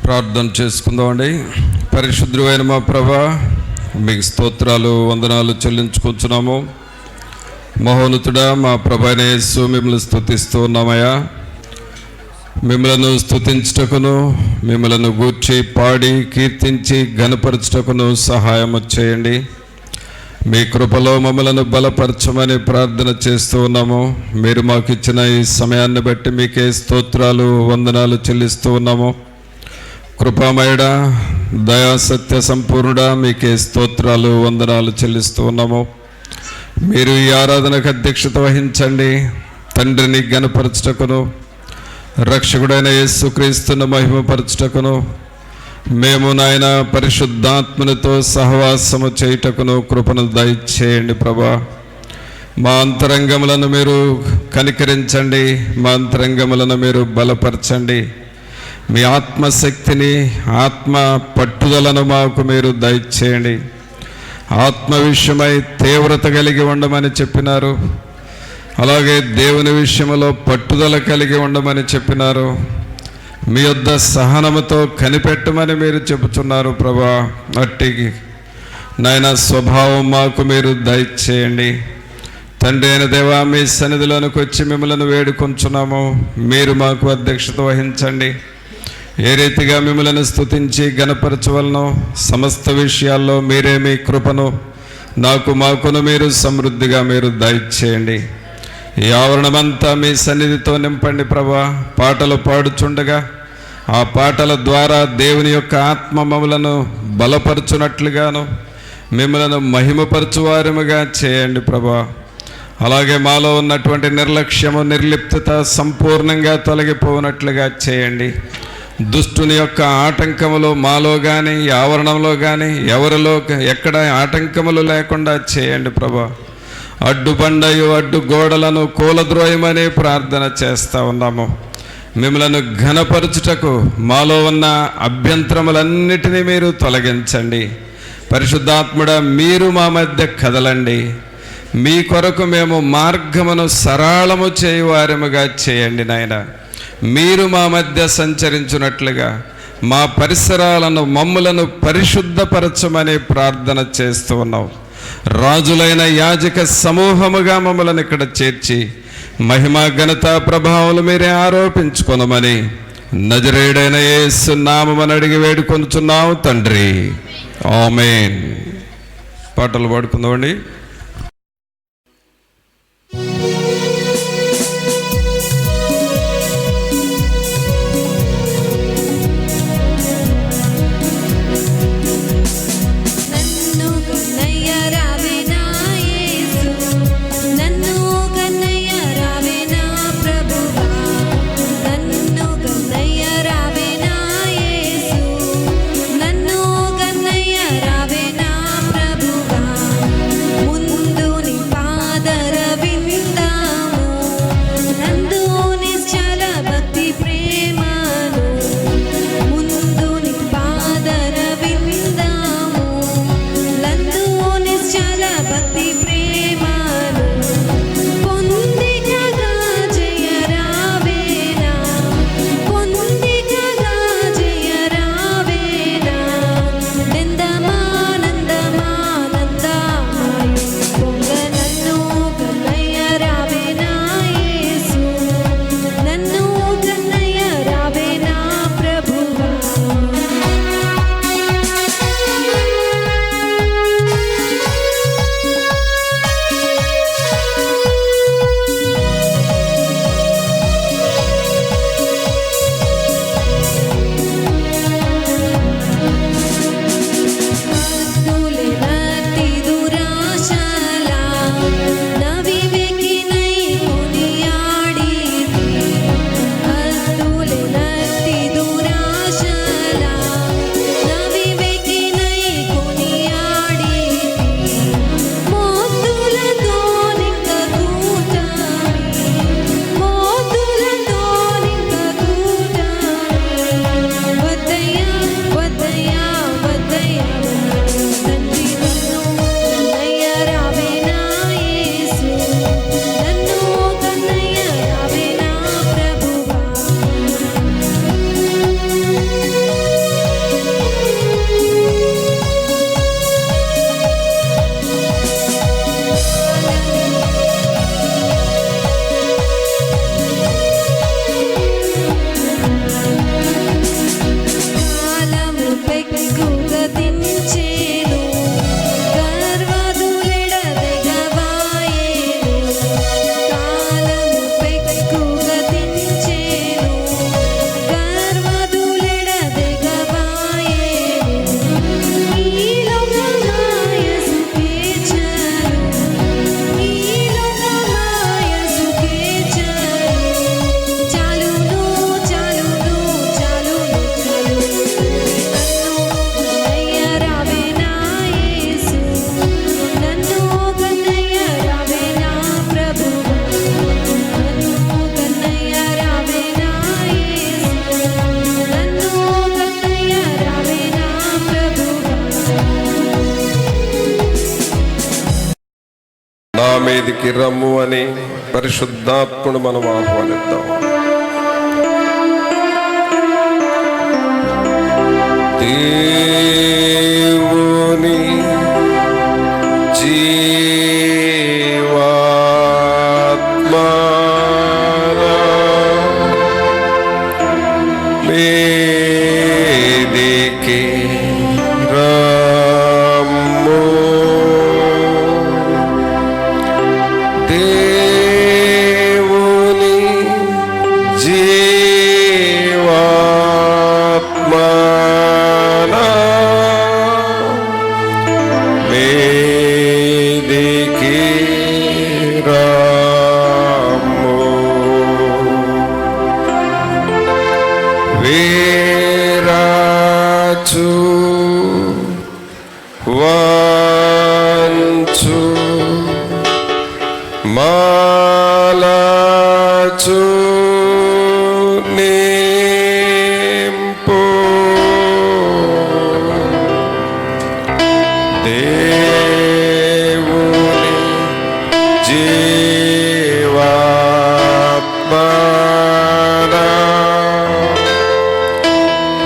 ప్రార్థన చేసుకుందామండి. పరిశుద్ధుడైన మా ప్రభువా, మీకు స్తోత్రాలు వందనాలు చెల్లించుకుంటున్నాము. మహోన్నతుడా మా ప్రభువైన యేసు, మిమ్మల్ని స్తుతిస్తూ ఉన్నామయ్యా. మిమ్మలను స్తుతించుటకును, మిమ్మలను గూర్చి పాడి కీర్తించి ఘనపరచుటకును సహాయం చేయండి. మీ కృపలో మమ్మలను బలపరచమని ప్రార్థన చేస్తూ ఉన్నాము. మీరు మాకు ఇచ్చిన ఈ సమయాన్ని బట్టి మీకే స్తోత్రాలు వందనాలు చెల్లిస్తూ ఉన్నాము. కృపామయుడా, దయా సత్య సంపూర్ణుడా, మీకే స్తోత్రాలు వందనాలు చెల్లిస్తూ ఉన్నాము. మీరు ఈ ఆరాధనకు అధ్యక్షత వహించండి. తండ్రిని ఘనపరచుటకును, రక్షకుడైన యేసుక్రీస్తును మహిమపరచుటకును, మేము నాయన పరిశుద్ధాత్మనితో సహవాసము చేయుటకును కృపను దయచేయండి ప్రభా. మా అంతరంగములను మీరు కనికరించండి, మా అంతరంగములను మీరు బలపరచండి. మీ ఆత్మశక్తిని, ఆత్మ పట్టుదలను మాకు మీరు దయచేయండి. ఆత్మ విషయమై తీవ్రత కలిగి ఉండమని చెప్పినారు. అలాగే దేవుని విషయంలో పట్టుదల కలిగి ఉండమని చెప్పినారు. మీ యొద్ద సహనముతో కనిపెట్టమని మీరు చెబుతున్నారు ప్రభా. అట్టి నాయన స్వభావం మాకు మీరు దయచేయండి. తండ్రి అయిన దేవా, మీ సన్నిధిలోనికి వచ్చి మిమ్మల్ని వేడుకొంచున్నాము. మీరు మాకు అధ్యక్షత వహించండి. ఏ రీతిగా మిమ్మల్ని స్తుతించి ఘనపరచవలనో సమస్త విషయాల్లో మీరే మీ కృపను మాకును మీరు సమృద్ధిగా మీరు దయచేయండి. ఈ ఆవరణమంతా మీ సన్నిధితో నింపండి ప్రభా. పాటలు పాడుచుండగా ఆ పాటల ద్వారా దేవుని యొక్క ఆత్మ మమ్మలను బలపరచునట్లుగాను, మిమ్మలను మహిమపరచువారముగా చేయండి ప్రభా. అలాగే మాలో ఉన్నటువంటి నిర్లక్ష్యము, నిర్లిప్తత సంపూర్ణంగా తొలగిపోనట్లుగా చేయండి. దుష్టుని యొక్క ఆటంకములు మాలో కానీ, ఆవరణంలో కానీ, ఎవరిలో ఎక్కడ ఆటంకములు లేకుండా చేయండి ప్రభా. అడ్డుబండయు అడ్డు గోడలను కూలద్రోయమని ప్రార్థన చేస్తూ ఉన్నాము. మిమ్మలను ఘనపరచుటకు మాలో ఉన్న అభ్యంతరములన్నిటినీ మీరు తొలగించండి. పరిశుద్ధాత్ముడా, మీరు మా మధ్య కదలండి. మీ కొరకు మేము మార్గమును సరళము చేయువారముగా చేయండి నాయన. మీరు మా మధ్య సంచరించున్నట్లుగా మా పరిసరాలను, మమ్ములను పరిశుద్ధపరచమని ప్రార్థన చేస్తూ ఉన్నాం. రాజులైన యాజక సమూహముగా మమ్మల్ని ఇక్కడ చేర్చి మహిమ ఘనత ప్రభావాలు మీరే ఆరోపించుకొనమని నజరేయుడైన యేసు నామమున అడిగి వేడుకొనుచున్నాము తండ్రి, ఆమేన్. పాటలు పాడుకుందామండి. ముద్దు లోనికి రమ్ము అని పరిశుద్ధాత్ముడు మనం ఆహ్వానిద్దాం. దేవుని జీవాత్మా మీదికి రమ్ము. దేవుని జీవాత్మా మీదికి రమ్ము. వీరాచు వంచు మాలాచు నింపు దేవుని జీవాత్మా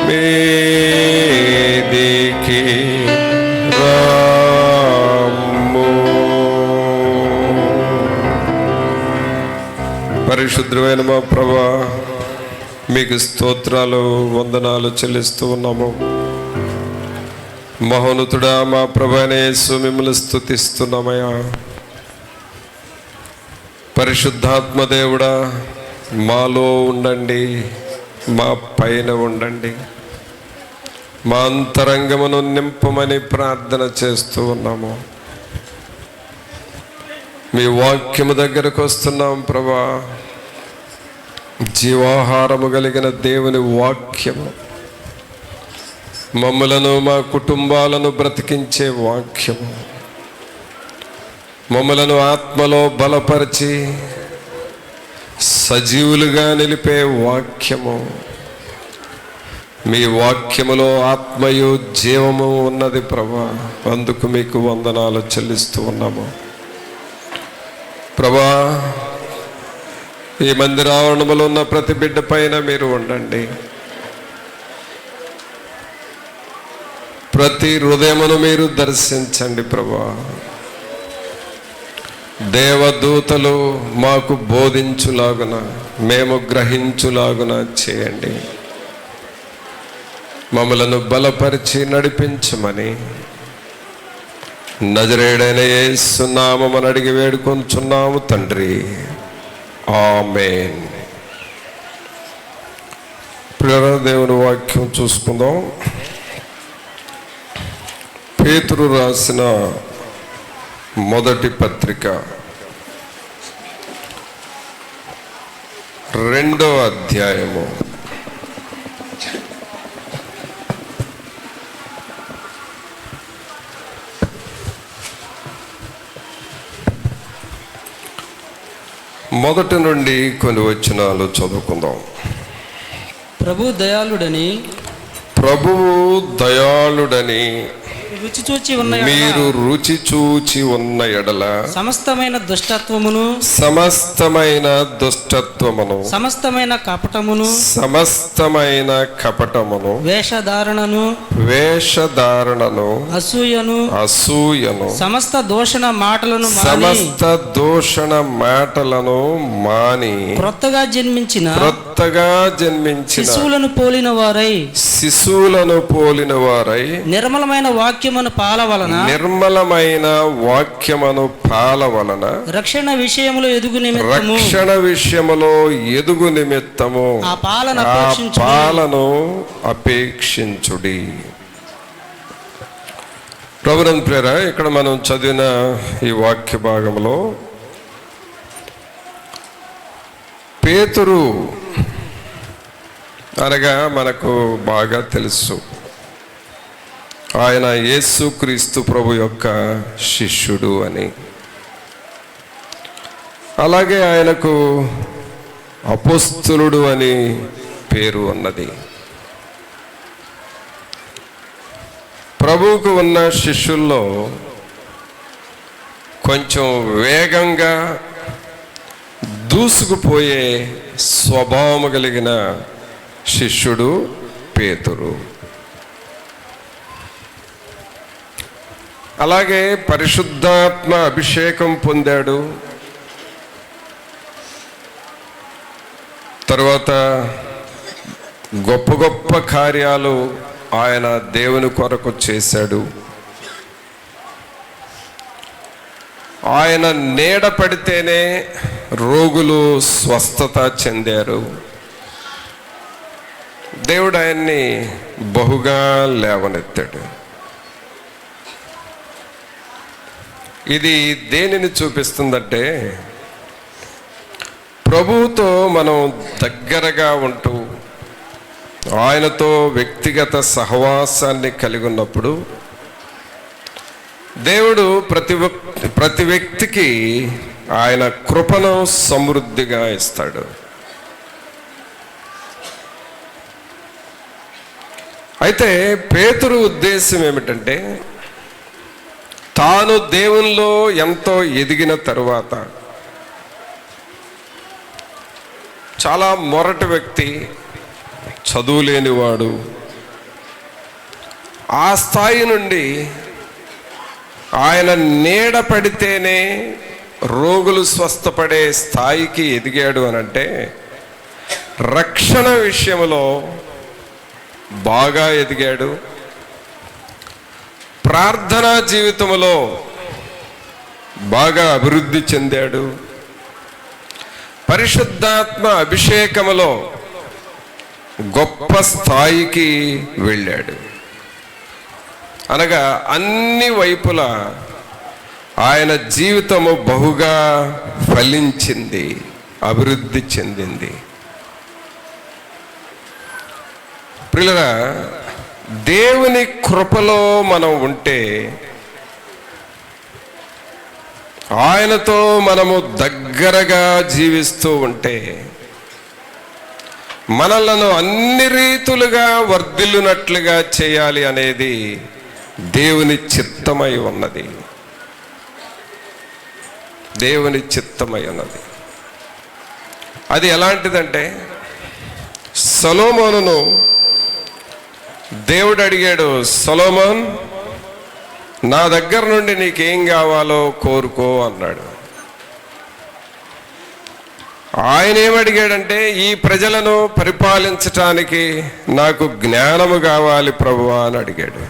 మీదికి రమ్ము. పరిశుద్ధమైన మా ప్రభువా, మీకు స్తోత్రాలు వందనాలు చెల్లిస్తూ ఉన్నాము. మహోన్నతుడా మా ప్రభువైన యేసు, మిమ్మల్ని స్తుతిస్తున్నామయ్యా. పరిశుద్ధాత్మ దేవుడా, మాలో ఉండండి, మా పైన ఉండండి, మా అంతరంగమును నింపమని ప్రార్థన చేస్తూ ఉన్నాము. మీ వాక్యము దగ్గరకు వస్తున్నాం ప్రభా. జీవాహారము కలిగిన దేవుని వాక్యము మమ్మలను, మా కుటుంబాలను బ్రతికించే వాక్యము, మమ్మలను ఆత్మలో బలపరిచి సజీవులుగా నిలిపే వాక్యము. మీ వాక్యములో ఆత్మయు జీవము ఉన్నది ప్రభా. అందుకు మీకు వందనాలు చెల్లిస్తూ ఉన్నాము ప్రభా. ఈ మందిరావరణములో ఉన్న ప్రతి బిడ్డ పైన మీరు ఉండండి. ప్రతి హృదయమును మీరు దర్శించండి ప్రభా. దేవదూతలు మాకు బోధించులాగున, మేము గ్రహించులాగున చేయండి. మమ్మలను బలపరిచి నడిపించమని నజరేయుడైన యేసు నామమున అడిగి వేడుకొంచున్నాము తండ్రి. ఆమేన్. ప్రియమైన దేవుని వాక్యం చూసుకుందాం. పేతురు రాసిన మొదటి పత్రిక 2వ అధ్యాయము 1 నుండి కొన్ని వచనాలు చదువుకుందాం. ప్రభువు దయాళుడని మీరు రుచి చూచి ఉన్న ఎడల సమస్తమైన దుష్టత్వమును, సమస్తమైన కపటమును, వేషధారణను, అసూయను, సమస్త దూషణ మాటలను మాని క్రొత్తగా జన్మించిన శిశువులను పోలిన వారై నిర్మలమైన వాక్యమును పాలవలన రక్షణ విషయములో ఎదుగు నిమిత్తము ఆ పాలను అపేక్షించుడి. ప్రభువునందు ప్రియరా, ఇక్కడ మనం చదివిన ఈ వాక్య భాగంలో పేతురు అనగా మనకు బాగా తెలుసు, ఆయన యేసుక్రీస్తు ప్రభు యొక్క శిష్యుడు అని. అలాగే ఆయనకు అపోస్తలుడు అని పేరు ఉన్నది. ప్రభువుకు ఉన్న శిష్యుల్లో కొంచెం వేగంగా దూసుకుపోయే స్వభావం కలిగిన శిష్యుడు పేతురు. అలాగే పరిశుద్ధాత్మ అభిషేకం పొందాడు. తరువాత గొప్ప గొప్ప కార్యాలు ఆయన దేవుని కొరకు చేశాడు. ఆయన నీడ పడితేనే రోగులు స్వస్థత చెందారు. దేవుడు ఆయన్ని బహుగా లేవనెత్తాడు. ఇది దేనిని చూపిస్తుందంటే, ప్రభువుతో మనం దగ్గరగా ఉంటూ ఆయనతో వ్యక్తిగత సహవాసాన్ని కలిగి ఉన్నప్పుడు దేవుడు ప్రతి వ్యక్తికి ఆయన కృపను సమృద్ధిగా ఇస్తాడు. అయితే పేతురు ఉద్దేశం ఏమిటంటే, తాను దేవునిలో ఎంతో ఎదిగిన తరువాత, చాలా మొరటి వ్యక్తి, చదువులేనివాడు, ఆ స్థాయి నుండి ఆయన నీడ పడితేనే రోగులు స్వస్థపడే స్థాయికి ఎదిగాడు అనంటే, రక్షణ విషయంలో బాగా ఎదిగాడు. ప్రార్థనా జీవితంలో బాగా అభివృద్ధి చెందాడు. పరిశుద్ధాత్మ అభిషేకములో గొప్ప స్థాయికి వెళ్ళాడు. అనగా అన్ని వైపులా ఆయన జీవితము బహుగా ఫలించింది, అభివృద్ధి చెందింది. ప్రియులారా, దేవుని కృపలో మనం ఉంటే, ఆయనతో మనము దగ్గరగా జీవిస్తూ ఉంటే, మనలను అన్ని రీతులుగా వర్ధిల్లునట్లుగా చేయాలి అనేది దేవుని చిత్తమై ఉన్నది. దేవుని చిత్తమై ఉన్నది. అది ఎలాంటిదంటే, సొలొమోనును దేవుడు అడిగాడు, సొలొమోన్, నా దగ్గర నుండి నీకేం కావాలో కోరుకో అన్నాడు. ఆయన ఏమడిగాడంటే, ఈ ప్రజలను పరిపాలించటానికి నాకు జ్ఞానము కావాలి ప్రభువా అని అడిగాడు.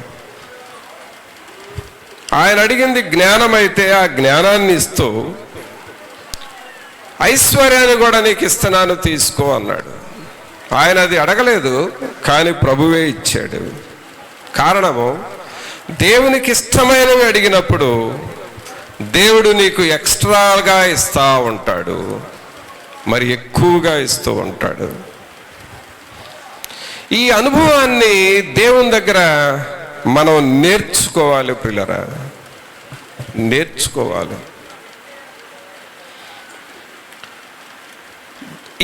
ఆయన అడిగింది జ్ఞానం అయితే, ఆ జ్ఞానాన్ని ఇస్తూ ఐశ్వర్యాన్ని కూడా నీకు ఇస్తున్నాను, తీసుకో అన్నాడు. ఆయన అది అడగలేదు, కానీ ప్రభువే ఇచ్చాడు. కారణము, దేవునికి ఇష్టమైనవి అడిగినప్పుడు దేవుడు నీకు ఎక్స్ట్రాగా ఇస్తూ ఉంటాడు, మరి ఎక్కువగా ఇస్తూ ఉంటాడు. ఈ అనుభవాన్ని దేవుని దగ్గర మనం నేర్చుకోవాలి ప్రియులారా, నేర్చుకోవాలి.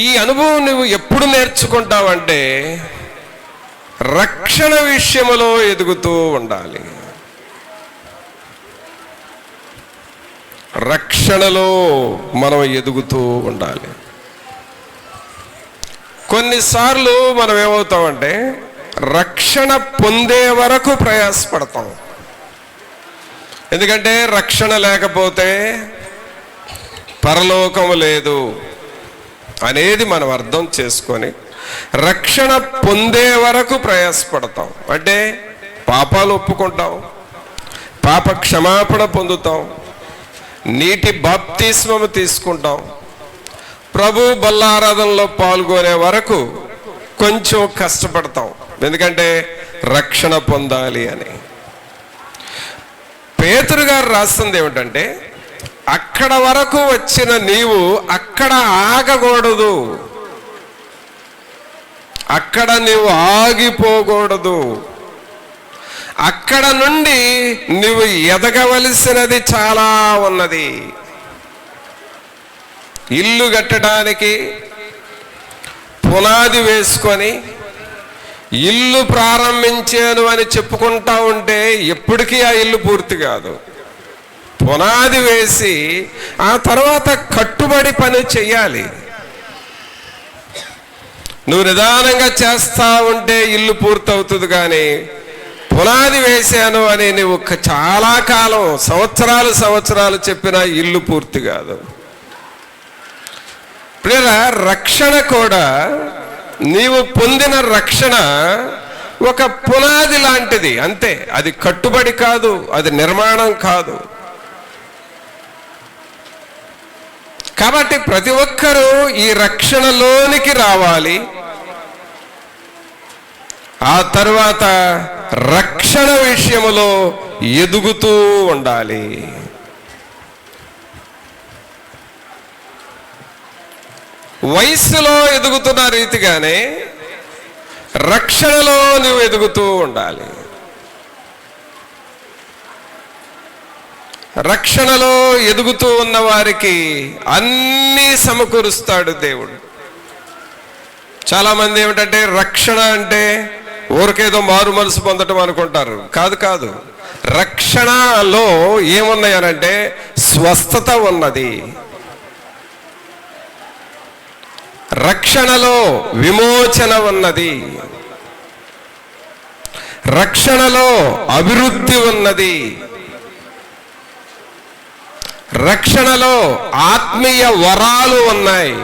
ఈ అనుభవం నువ్వు ఎప్పుడు నేర్చుకుంటావంటే, రక్షణ విషయంలో ఎదుగుతూ ఉండాలి. రక్షణలో మనం ఎదుగుతూ ఉండాలి. కొన్నిసార్లు మనం ఏమవుతామంటే, రక్షణ పొందే వరకు ప్రయాసపడతాం. ఎందుకంటే రక్షణ లేకపోతే పరలోకము లేదు అనేది మనం అర్థం చేసుకొని రక్షణ పొందే వరకు ప్రయాసపడతాం. అంటే పాపాలు ఒప్పుకుంటాం, పాప క్షమాపణ పొందుతాం, నీటి బాప్తిస్మము తీసుకుంటాం, ప్రభు బల్లారాధనలో పాల్గొనే వరకు కొంచెం కష్టపడతాం, ఎందుకంటే రక్షణ పొందాలి అని. పేతురు గారు రాస్తుంది ఏమిటంటే, అక్కడ వరకు వచ్చిన నీవు అక్కడ ఆగకూడదు, అక్కడ నీవు ఆగిపోకూడదు, అక్కడ నుండి నువ్వు ఎదగవలసినది చాలా ఉన్నది. ఇల్లు కట్టడానికి పునాది వేసుకొని ఇల్లు ప్రారంభించాను అని చెప్పుకుంటా ఉంటే ఎప్పటికీ ఆ ఇల్లు పూర్తి కాదు. పునాది వేసి ఆ తర్వాత కట్టుబడి పని చెయ్యాలి. నువ్వు నిదానంగా చేస్తా ఉంటే ఇల్లు పూర్తవుతుంది, కానీ పునాది వేశాను అని నువ్వు చాలా కాలం సంవత్సరాలు చెప్పినా ఇల్లు పూర్తి కాదు. రక్షణ కూడా, నీవు పొందిన రక్షణ ఒక పునాది లాంటిది అంతే. అది కట్టుబడి కాదు, అది నిర్మాణం కాదు. కాబట్టి ప్రతి ఒక్కరూ ఈ రక్షణలోనికి రావాలి. ఆ తరువాత రక్షణ విషయములో ఎదుగుతూ ఉండాలి. వయస్సులో ఎదుగుతున్న రీతిగానే రక్షణలో నువ్వు ఎదుగుతూ ఉండాలి. రక్షణలో ఎదుగుతూ ఉన్న వారికి అన్నీ సమకూరుస్తాడు దేవుడు. చాలా మంది ఏమిటంటే రక్షణ అంటే ఊరికేదో మారు మనసు పొందటం అనుకుంటారు. కాదు. రక్షణలో ఏమున్నాయనంటే స్వస్థత ఉన్నది, రక్షణలో విమోచన ఉన్నది, రక్షణలో అభివృద్ధి ఉన్నది, రక్షణలో ఆత్మీయ వరాలు ఉన్నాయి,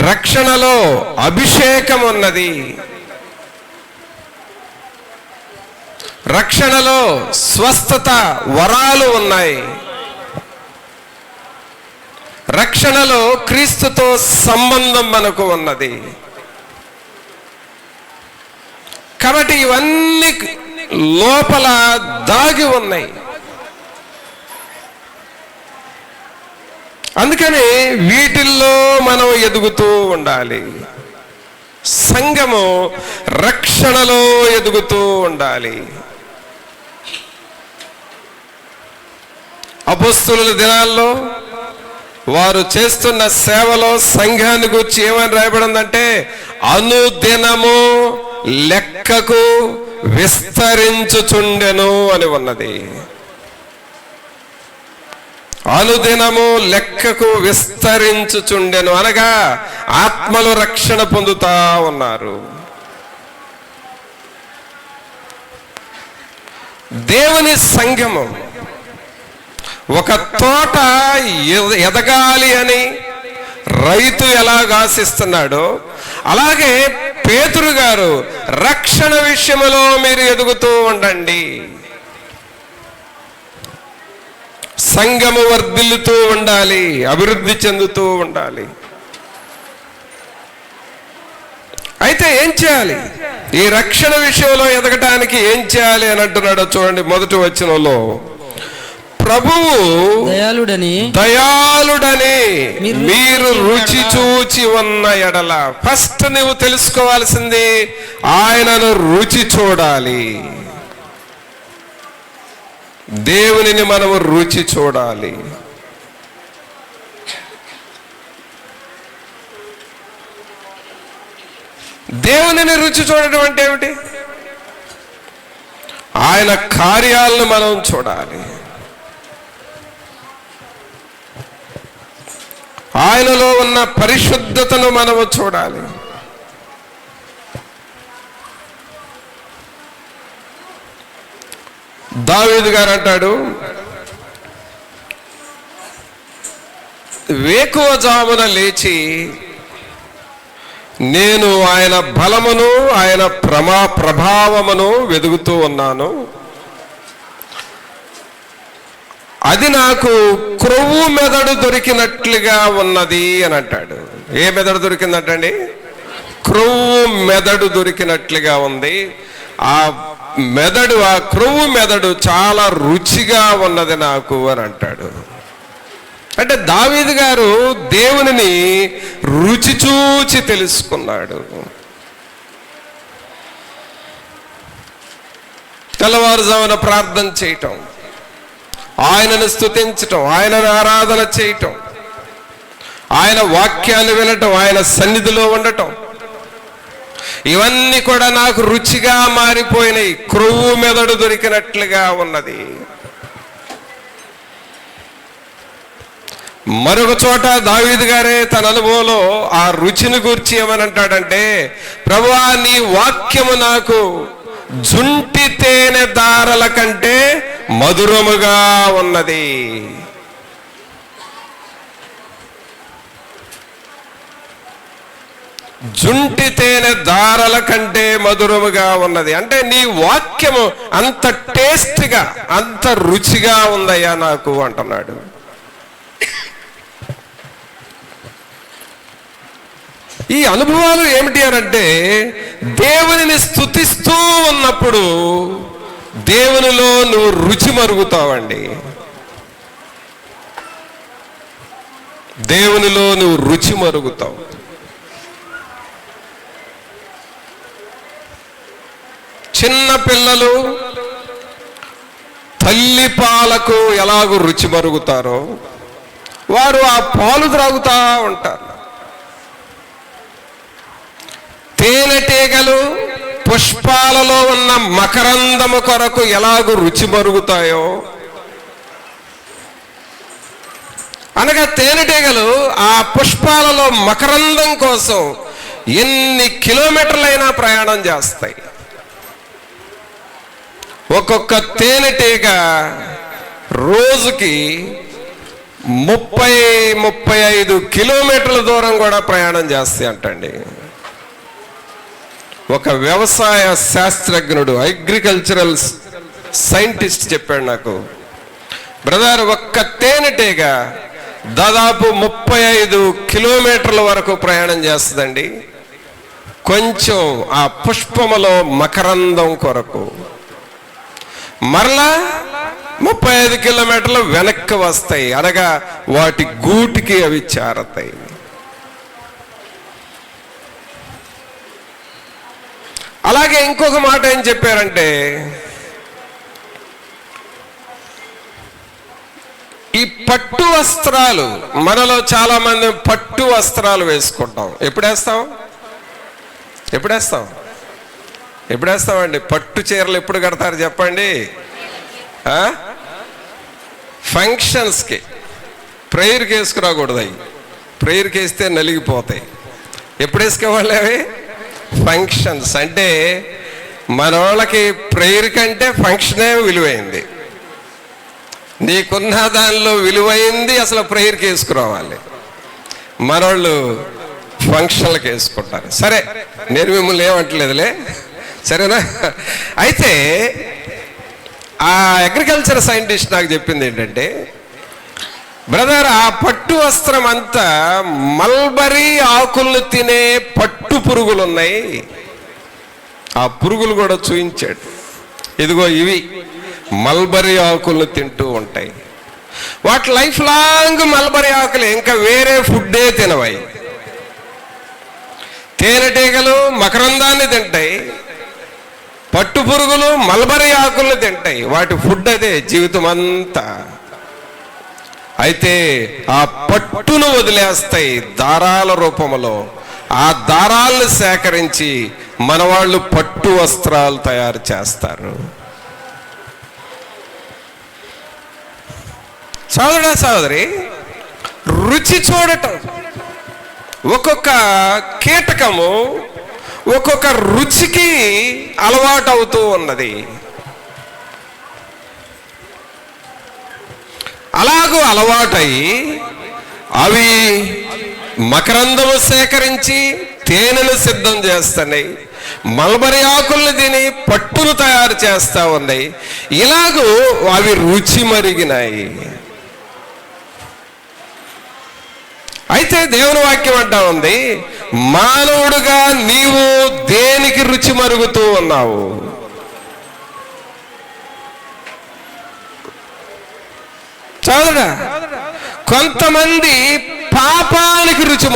రక్షణలో అభిషేకం ఉన్నది, రక్షణలో స్వస్థత వరాలు ఉన్నాయి, రక్షణలో క్రీస్తుతో సంబంధం మనకు ఉన్నది. కాబట్టి ఇవన్నీ లోపల దాగి ఉన్నాయి. అందుకని వీటిల్లో మనం ఎదుగుతూ ఉండాలి. సంఘము రక్షణలో ఎదుగుతూ ఉండాలి. అపొస్తలుల దినాల్లో వారు చేస్తున్న సేవలో సంఘాన్ని గురించి ఏమని రాయబడిందంటే, అనుదినము లెక్కకు విస్తరించుచుండెను అని ఉన్నది. అనుదినము లెక్కకు విస్తరించుచుండెను అనగా ఆత్మలు రక్షణ పొందుతా ఉన్నారు. దేవుని సంఘము ఒక తోట ఎదగాలి అని రైతు ఎలాగ ఆశిస్తున్నాడో, అలాగే పేతురు గారు రక్షణ విషయంలో మీరు ఎదుగుతూ ఉండండి, సంఘము వర్ధిల్లుతూ ఉండాలి, అభివృద్ధి చెందుతూ ఉండాలి. అయితే ఏం చేయాలి? ఈ రక్షణ విషయంలో ఎదగటానికి ఏం చేయాలి అని అంటున్నాడో చూడండి. మొదటి వచనంలో, ప్రభువు దయాళుడని మీరు రుచి చూచి ఉన్న ఎడల. ఫస్ట్ నువ్వు తెలుసుకోవాల్సింది ఆయనను రుచి చూడాలి. దేవునిని మనము రుచి చూడాలి. దేవునిని రుచి చూడటం అంటే ఏమిటి? ఆయన కార్యాలను మనం చూడాలి, ఆయనలో ఉన్న పరిశుద్ధతను మనము చూడాలి. దావీదు గారు అంటాడు, వేకువజామున లేచి నేను ఆయన బలమును ఆయన ప్రభావమును వెదుగుతూ ఉన్నాను. అది నాకు క్రొవ్వు మెదడు దొరికినట్లుగా ఉన్నది అని అంటాడు. ఏ మెదడు దొరికిందంటండి? క్రొవ్వు మెదడు దొరికినట్లుగా ఉంది. ఆ మెదడు, ఆ క్రొవ్వు మెదడు చాలా రుచిగా ఉన్నది నాకు అని అంటాడు. అంటే దావీదు గారు దేవునిని రుచి చూచి తెలుసుకున్నాడు. తెల్లవారుజామున ప్రార్థన చేయటం, ఆయనను స్తుతించటం, ఆయనను ఆరాధన చేయటం, ఆయన వాక్యాన్ని వినటం, ఆయన సన్నిధిలో ఉండటం, ఇవన్నీ కూడా నాకు రుచిగా మారిపోయినాయి. క్రొవ్వు మెదడు దొరికినట్లుగా ఉన్నది. మరొక చోట దావీదు గారే తన అనుభవంలో ఆ రుచిని గూర్చి ఏమని అంటాడంటే, ప్రభువా నీ వాక్యము నాకు జుంటి తేనె దారల కంటే మధురముగా ఉన్నది. జుంటి తేనె దారల కంటే మధురముగా ఉన్నది అంటే నీ వాక్యము అంత టేస్ట్గా, అంత రుచిగా ఉందయ్యా నాకు అంటున్నాడు. ఈ అనుభవాలు ఏమిటి అనంటే, దేవునిని స్తుతిస్తూ ఉన్నప్పుడు దేవునిలో నువ్వు రుచి మరుగుతావండి. దేవునిలో నువ్వు రుచి మరుగుతావు. చిన్న పిల్లలు తల్లి పాలకు ఎలాగూ రుచి మరుగుతారో వారు ఆ పాలు త్రాగుతూ ఉంటారు. తేనెటీగలు పుష్పాలలో ఉన్న మకరందము కొరకు ఎలాగూ రుచి మరుగుతాయో, అనగా తేనెటీగలు ఆ పుష్పాలలో మకరందం కోసం ఎన్ని కిలోమీటర్లైనా ప్రయాణం చేస్తాయి. ఒక్కొక్క తేనెటీగ రోజుకి 30-35 కిలోమీటర్ల దూరం కూడా ప్రయాణం చేస్తాయి అంటండి. ఒక వ్యవసాయ శాస్త్రజ్ఞుడు, అగ్రికల్చరల్ సైంటిస్ట్ చెప్పాడు నాకు, బ్రదర్ ఒక్క తేనెటీగ దాదాపు 35 కిలోమీటర్ల వరకు ప్రయాణం చేస్తుందండి, కొంచెం ఆ పుష్పములో మకరందం కొరకు. మరలా 35 కిలోమీటర్లు వెనక్కి వస్తాయి, అనగా వాటి గూటికి అవి చేరతాయి. అలాగే ఇంకొక మాట ఏం చెప్పారంటే, ఈ పట్టు వస్త్రాలు, మనలో చాలా మంది పట్టు వస్త్రాలు వేసుకుంటాం. ఎప్పుడేస్తామండి పట్టు చీరలు? ఎప్పుడు కడతారు చెప్పండి? ఫంక్షన్స్కి, ప్రేయర్కి వేసుకురాకూడదు. అవి ప్రేయర్కి వేస్తే నలిగిపోతాయి. ఎప్పుడు వేసుకోవాలి అవి? ఫంక్షన్స్. అంటే మన వాళ్ళకి ప్రేయర్ కంటే ఫంక్షనే విలువైంది. నీకున్న దానిలో విలువైంది అసలు ప్రేయర్కి వేసుకురావాలి. మనోళ్ళు ఫంక్షన్లకు వేసుకుంటారు. సరే, నేను మిమ్మల్ని ఏమంటలేదులే, సరేనా? అయితే ఆ అగ్రికల్చర్ సైంటిస్ట్ నాకు చెప్పింది ఏంటంటే, బ్రదర్ ఆ పట్టు వస్త్రం అంతా మల్బరీ ఆకులను తినే పట్టు పురుగులు ఉన్నాయి. ఆ పురుగులు కూడా చూయించాడు. ఇదిగో ఇవి మల్బరీ ఆకులను తింటూ ఉంటాయి. వాటి లైఫ్ లాంగ్ మల్బరీ ఆకులు, ఇంకా వేరే ఫుడ్డే తినవాయి. తేనెటీగలు మకరందాన్ని తింటాయి, పట్టు పురుగులు మల్బరీ ఆకులను తింటాయి. వాటి ఫుడ్ అదే జీవితం అంతా. అయితే ఆ పట్టును వదిలేస్తాయి దారాల రూపంలో. ఆ దారాలను సేకరించి మన వాళ్ళు పట్టు వస్త్రాలు తయారు చేస్తారు. సోదరుడా సోదరి, రుచి చూడటం, ఒక్కొక్క కీటకము ఒక్కొక్క రుచికి అలవాటు అవుతూ ఉన్నది. అలాగూ అలవాటై అవి మకరందము సేకరించి తేనెను సిద్ధం చేస్తున్నాయి, మల్బరీ ఆకులను తిని పట్టును తయారు చేస్తా ఉన్నాయి. ఇలాగూ అవి రుచి మరిగినాయి. అయితే దేవుని వాక్యం అంటా ఉంది, మానవుడుగా నీవు దేనికి రుచి మరుగుతూ ఉన్నావు? చదువురా, కొంతమంది పాపానికి రుచి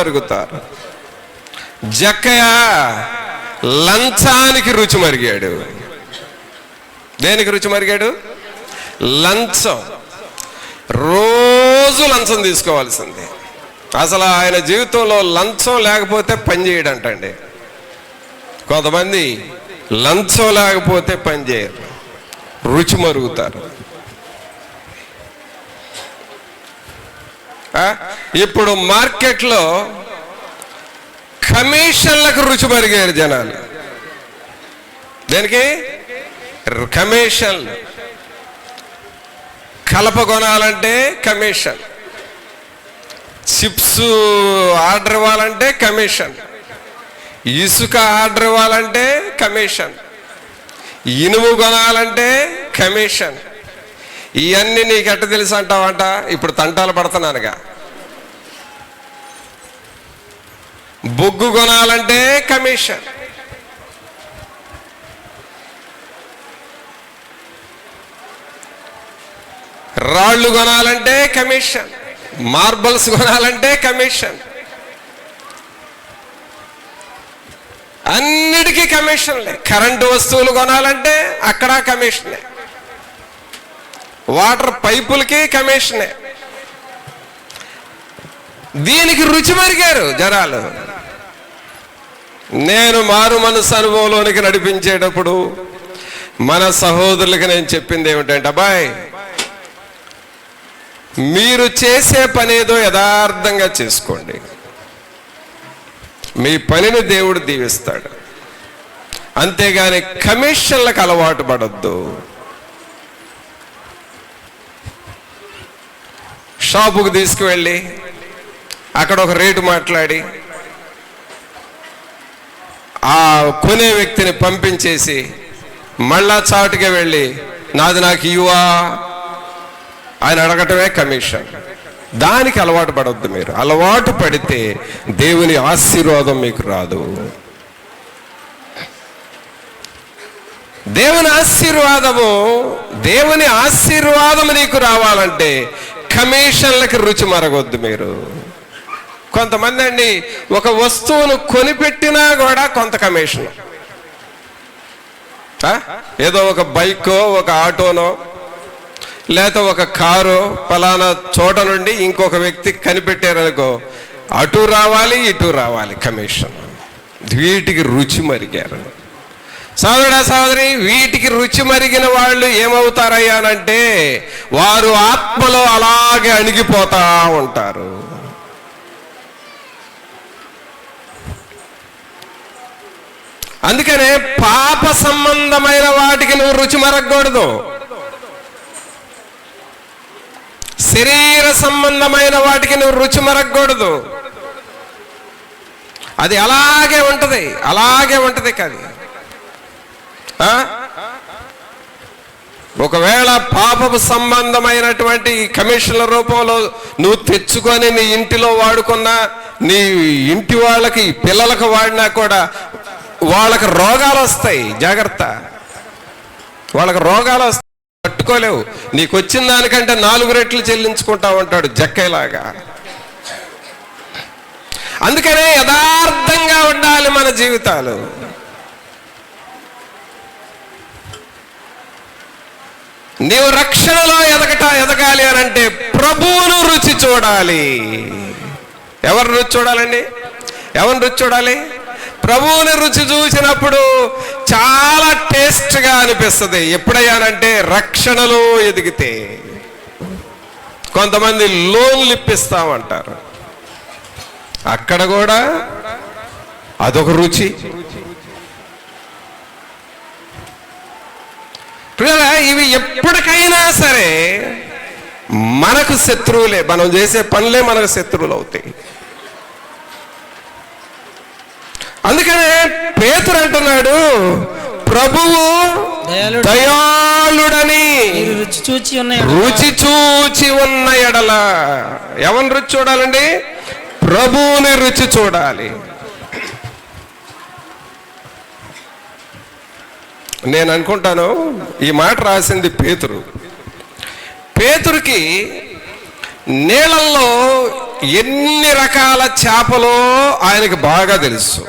మరుగుతారు. జక్కయ్య లంచానికి రుచి మరిగాడు. దేనికి రుచి మరిగాడు? లంచం. రోజు లంచం తీసుకోవాల్సిందే. అసలు ఆయన జీవితంలో లంచం లేకపోతే పని చేయడంటండి. కొంతమంది లంచం లేకపోతే పని చేయరు. రుచి మరుగుతారు. ఇప్పుడు మార్కెట్లో కమిషన్లకు రుచి మరిగారు జనాలు. దేనికి? కమిషన్లు. కలప కొనాలంటే కమిషన్, చిప్స్ ఆర్డర్ ఇవ్వాలంటే కమిషన్, ఇసుక ఆర్డర్ ఇవ్వాలంటే కమిషన్, ఇనుము కొనాలంటే కమిషన్. ఇవన్నీ నీకు ఎట్ట తెలుసు అంటావంట? ఇప్పుడు తంటాలు పడుతున్నానుగా. బొగ్గు కొనాలంటే కమిషన్, రాళ్ళు కొనాలంటే కమిషన్, మార్బల్స్ కొనాలంటే కమిషన్, అన్నిటికీ కమిషన్లే. కరెంటు వస్తువులు కొనాలంటే అక్కడ కమిషనే, వాటర్ పైపులకి కమిషనే. దీనికి రుచి మరిగారు జనాలు. నేను మారు మనసు అనుభవంలోనికి నడిపించేటప్పుడు మన సహోదరులకి నేను చెప్పింది ఏమిటంటే, అబ్బాయ్ మీరు చేసే పనేదో యథార్థంగా చేసుకోండి, మీ పనిని దేవుడు దీవిస్తాడు. అంతేగాని కమిషన్లకు అలవాటు పడద్దు. షాపుకు తీసుకువెళ్ళి అక్కడ ఒక రేటు మాట్లాడి ఆ కొనే వ్యక్తిని పంపించేసి మళ్ళా చాటుగా వెళ్ళి నాది నాకు ఇవ్వా ఆయన అడగటమే కమిషన్. దానికి అలవాటు పడవద్దు. మీరు అలవాటు పడితే దేవుని ఆశీర్వాదం మీకు రాదు. దేవుని ఆశీర్వాదము నీకు రావాలంటే కమిషన్లకి రుచి మరగొద్దు. మీరు కొంతమంది అండి ఒక వస్తువును కొనిపెట్టినా కూడా కొంత కమిషన్. ఏదో ఒక బైకో ఒక ఆటోనో లేక ఒక కారు ఫలానా చోట నుండి ఇంకొక వ్యక్తి కనిపెట్టారనుకో, అటు రావాలి ఇటు రావాలి కమిషన్. వీటికి రుచి మరిగారు. సోదరుడా సోదరి, వీటికి రుచి మరిగిన వాళ్ళు ఏమవుతారయ్యానంటే వారు ఆత్మలో అలాగే అణిగిపోతా ఉంటారు. అందుకనే పాప సంబంధమైన వాటికి నువ్వు రుచి మరగకూడదు. శరీర సంబంధమైన వాటికి నువ్వు రుచి మరగకూడదు. అది అలాగే ఉంటది కాదు. ఒకవేళ పాపపు సంబంధమైనటువంటి కమిషన్ల రూపంలో నువ్వు తెచ్చుకొని నీ ఇంటిలో వాడుకున్నా, నీ ఇంటి వాళ్ళకి పిల్లలకు వాడినా కూడా వాళ్ళకి రోగాలు వస్తాయి. జాగ్రత్త, వాళ్ళకి రోగాలు వస్తాయి, పట్టుకోలేవు. నీకు వచ్చిన దానికంటే 4 రెట్లు చెల్లించుకుంటా ఉంటాడు జక్కైలాగా. అందుకనే యథార్థంగా ఉండాలి మన జీవితాలు. నీవు రక్షణలో ఎదగాలి అనంటే ప్రభువును రుచి చూడాలి. ఎవరు రుచి చూడాలండి? ఎవరిని రుచి చూడాలి? ప్రభువుని రుచి చూసినప్పుడు చాలా టేస్ట్గా అనిపిస్తుంది. ఎప్పుడయ్యానంటే రక్షణలో ఎదిగితే. కొంతమంది లోన్లు ఇప్పిస్తామంటారు, అక్కడ కూడా అదొక రుచి. ఇవి ఎప్పటికైనా సరే మనకు శత్రువులే. మనం చేసే పనులే మనకు శత్రువులు అవుతాయి. అందుకనే పేతురు అంటున్నాడు, ప్రభువు దయాళుడని రుచి చూచి ఉన్న ఎడల. ఎవరిని రుచి చూడాలండి? ప్రభువుని రుచి చూడాలి. నేను అనుకుంటాను ఈ మాట రాసింది పేతురు. పేతురుకి నీళ్ళల్లో ఎన్ని రకాల చేపలో ఆయనకు బాగా తెలుసు.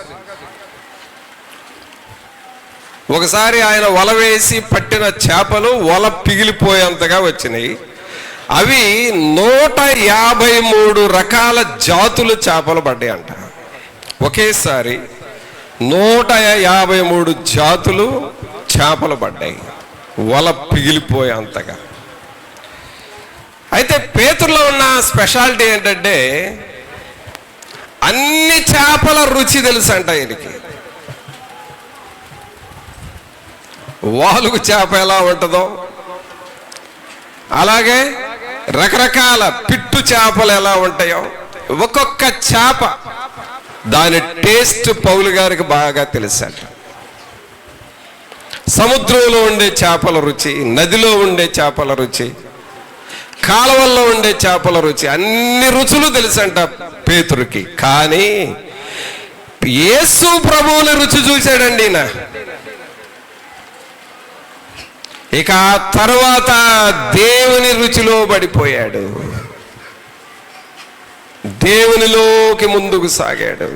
ఒకసారి ఆయన వల వేసి పట్టిన చేపలు వల పిగిలిపోయేంతగా వచ్చినాయి. అవి 153 రకాల జాతులు చేపలు పడ్డాయి అంట. ఒకేసారి 153 జాతులు చేపలు పడ్డాయి. వల పిగిలిపోయే అంతగా. అయితే పేతురులో ఉన్న స్పెషాలిటీ ఏంటంటే అన్ని చేపల రుచి తెలుసు అంట ఈయనకి. వాలుగు చేప ఎలా ఉంటుందో అలాగే రకరకాల పిట్టు చేపలు ఎలా ఉంటాయో ఒక్కొక్క చేప దాని టేస్ట్ పౌలు గారికి బాగా తెలుసట. సముద్రంలో ఉండే చేపల రుచి, నదిలో ఉండే చేపల రుచి, కాలువల్లో ఉండే చేపల రుచి, అన్ని రుచులు తెలుసంట పేతురుకి. కానీ యేసు ప్రభువుని రుచి చూశాడండి ఈయన. ఇక ఆ తర్వాత దేవుని రుచిలో పడిపోయాడు, దేవునిలోకి ముందుకు సాగాడు.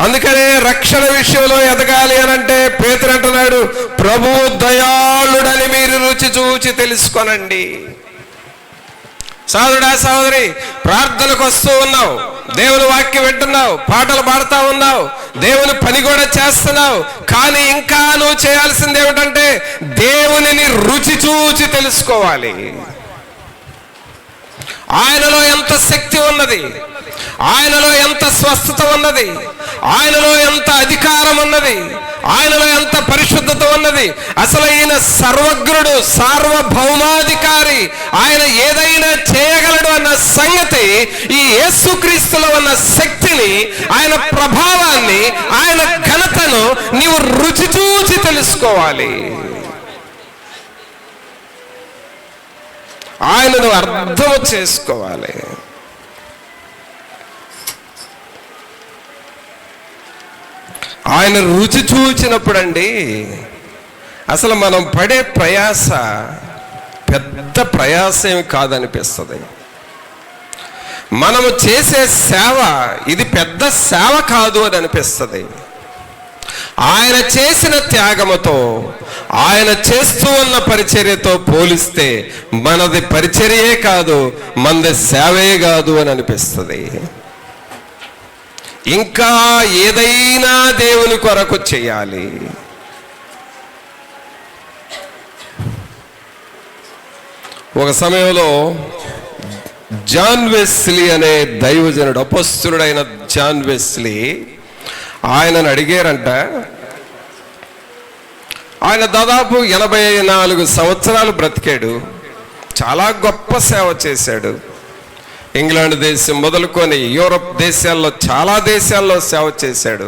అందుకనే రక్షణ విషయంలో ఎదగాలి అని అంటే పేతురు అంటున్నాడు, ప్రభువు దయాళుడని మీరు రుచి చూచి తెలుసుకొనండి. సోదరుడా సోదరి, ప్రార్థనకు వస్తూ ఉన్నావు, దేవుని వాక్యం వింటున్నావు, పాటలు పాడుతూ ఉన్నావు, దేవుని పని కూడా చేస్తున్నావు. కానీ ఇంకా నువ్వు చేయాల్సింది ఏమిటంటే దేవునిని రుచి చూచి తెలుసుకోవాలి. ఆయనలో ఎంత శక్తి ఉన్నది, ఆయనలో ఎంత స్వస్థత ఉన్నది, ఆయనలో ఎంత అధికారం ఉన్నది, ఆయనలో ఎంత పరిశుద్ధత ఉన్నది. అసలు ఈయన సర్వజ్ఞుడు, సార్వభౌమాధికారి, ఆయన ఏదైనా చేయగలడు అన్న సంగతి, ఈ యేసుక్రీస్తులో ఉన్న శక్తిని, ఆయన ప్రభావాన్ని, ఆయన ఘనతను నీవు రుచి చూచి తెలుసుకోవాలి. ఆయనను అర్థం చేసుకోవాలి. ఆయన రుచి చూచినప్పుడండి అసలు మనం పడే ప్రయాస పెద్ద ప్రయాసం కాదనిపిస్తుంది. మనము చేసే సేవ ఇది పెద్ద సేవ కాదు అని అనిపిస్తుంది. ఆయన చేసిన త్యాగముతో, ఆయన చేస్తూ ఉన్న పరిచర్యతో పోలిస్తే మనది పరిచర్యే కాదు, మనది సేవే కాదు అని అనిపిస్తుంది. ఇంకా ఏదైనా దేవుని కొరకు చేయాలి. ఒక సమయంలో జాన్ వెస్లీ అనే దైవజనుడు, అపొస్తలుడైన జాన్ వెస్లీ, ఆయనను అడిగారంట. ఆయన దాదాపు 84 సంవత్సరాలు బ్రతికాడు, చాలా గొప్ప సేవ చేశాడు. ఇంగ్లాండ్ దేశం మొదలుకొని యూరప్ దేశాల్లో చాలా దేశాల్లో సేవ చేశాడు.